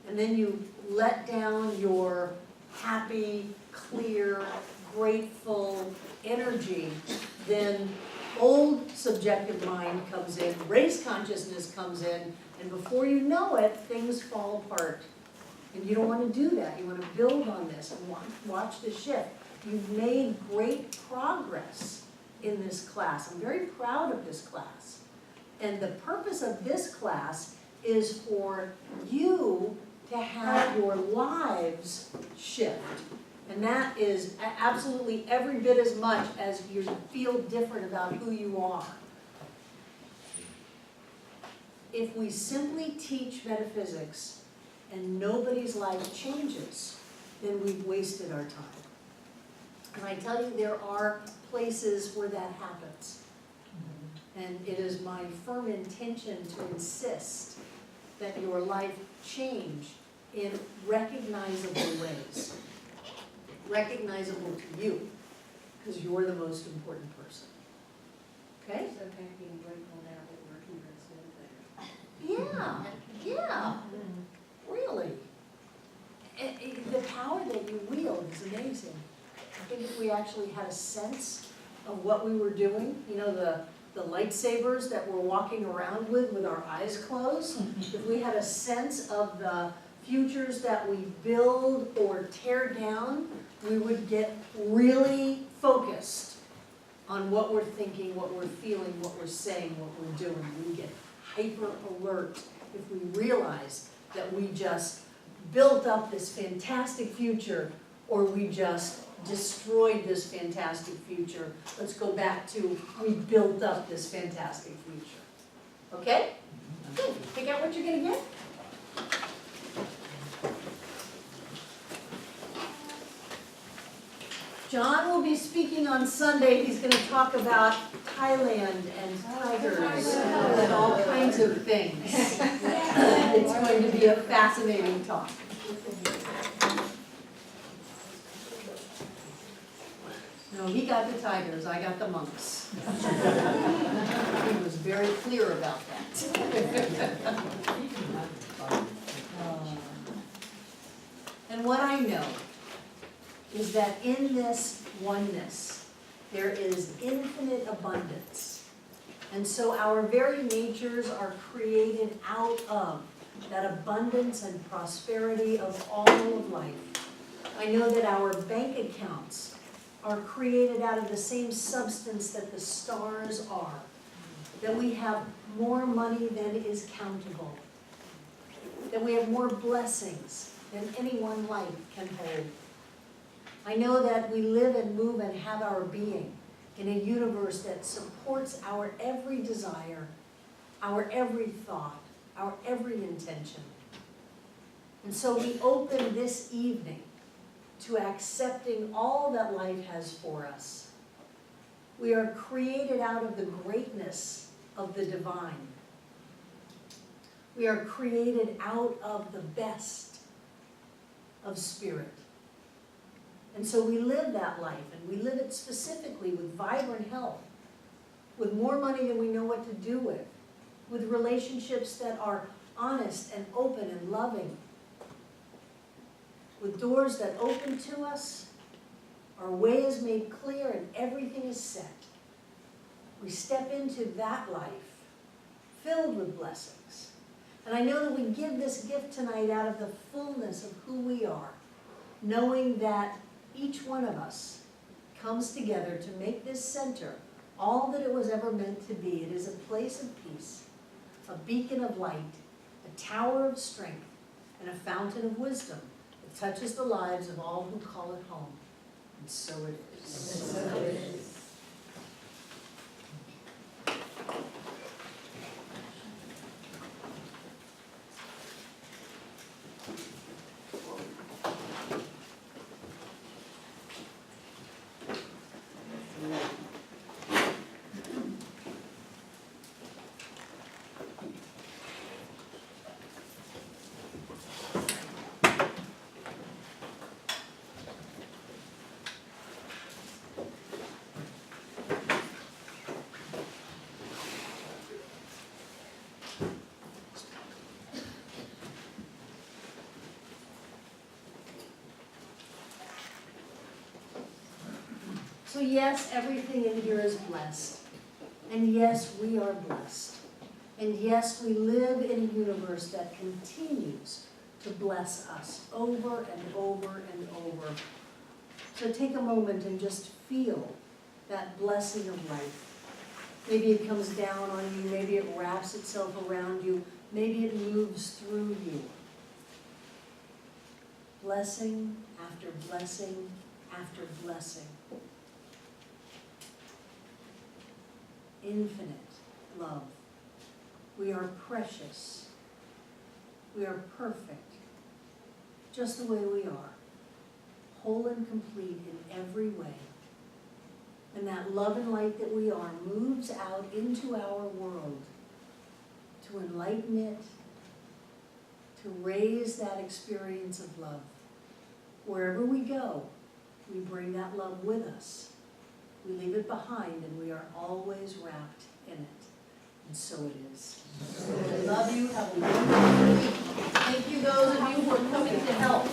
[SPEAKER 1] and then you let down your happy, clear, grateful energy, then old subjective mind comes in, race consciousness comes in, and before you know it, things fall apart. And you don't want to do that. You want to build on this and watch the shift. You've made great progress in this class. I'm very proud of this class. And the purpose of this class is for you to have your lives shift. And that is absolutely every bit as much as you feel different about who you are. If we simply teach metaphysics and nobody's life changes, then we've wasted our time. And I tell you, there are places where that happens. And it is my firm intention to insist that your life change in recognizable ways. Recognizable to you, because you're the most important person. Okay?
[SPEAKER 17] So happy and grateful now that we're here instead of there.
[SPEAKER 1] Yeah, really. The power that you wield is amazing. I think if we actually had a sense of what we were doing, you know, the lightsabers that we're walking around with our eyes closed, if we had a sense of the futures that we build or tear down, we would get really focused on what we're thinking, what we're feeling, what we're saying, what we're doing. We get hyper alert if we realize that we just built up this fantastic future or we just destroyed this fantastic future. Let's go back to we built up this fantastic future. Okay? Good. Pick out what you're going to get. John will be speaking on Sunday. He's going to talk about Thailand and tigers and all kinds of things. It's going to be a fascinating talk. No, he got the tigers, I got the monks. He was very clear about that. And what I know is that in this oneness, there is infinite abundance. And so our very natures are created out of that abundance and prosperity of all of life. I know that our bank accounts are created out of the same substance that the stars are. That we have more money than is countable. That we have more blessings than any one life can hold. I know that we live and move and have our being in a universe that supports our every desire, our every thought, our every intention. And so we open this evening to accepting all that life has for us. We are created out of the greatness of the divine. We are created out of the best of spirit. And so we live that life, and we live it specifically with vibrant health, with more money than we know what to do with relationships that are honest and open and loving, with doors that open to us, our way is made clear and everything is set. We step into that life filled with blessings. And I know that we give this gift tonight out of the fullness of who we are, knowing that each one of us comes together to make this center all that it was ever meant to be. It is a place of peace, a beacon of light, a tower of strength, and a fountain of wisdom It touches the lives of all who call it home, and so it is. So yes, everything in here is blessed. And yes, we are blessed. And yes, we live in a universe that continues to bless us over and over and over. So take a moment and just feel that blessing of life. Maybe it comes down on you, maybe it wraps itself around you, maybe it moves through you. Blessing after blessing after blessing. Infinite love. We are precious. We are perfect, just the way we are, whole and complete in every way. And that love and light that we are moves out into our world to enlighten it, to raise that experience of love. Wherever we go, we bring that love with us. We leave it behind and we are always wrapped in it. And so it is. So I love you, have a wonderful week. Thank you those of you who are coming to help.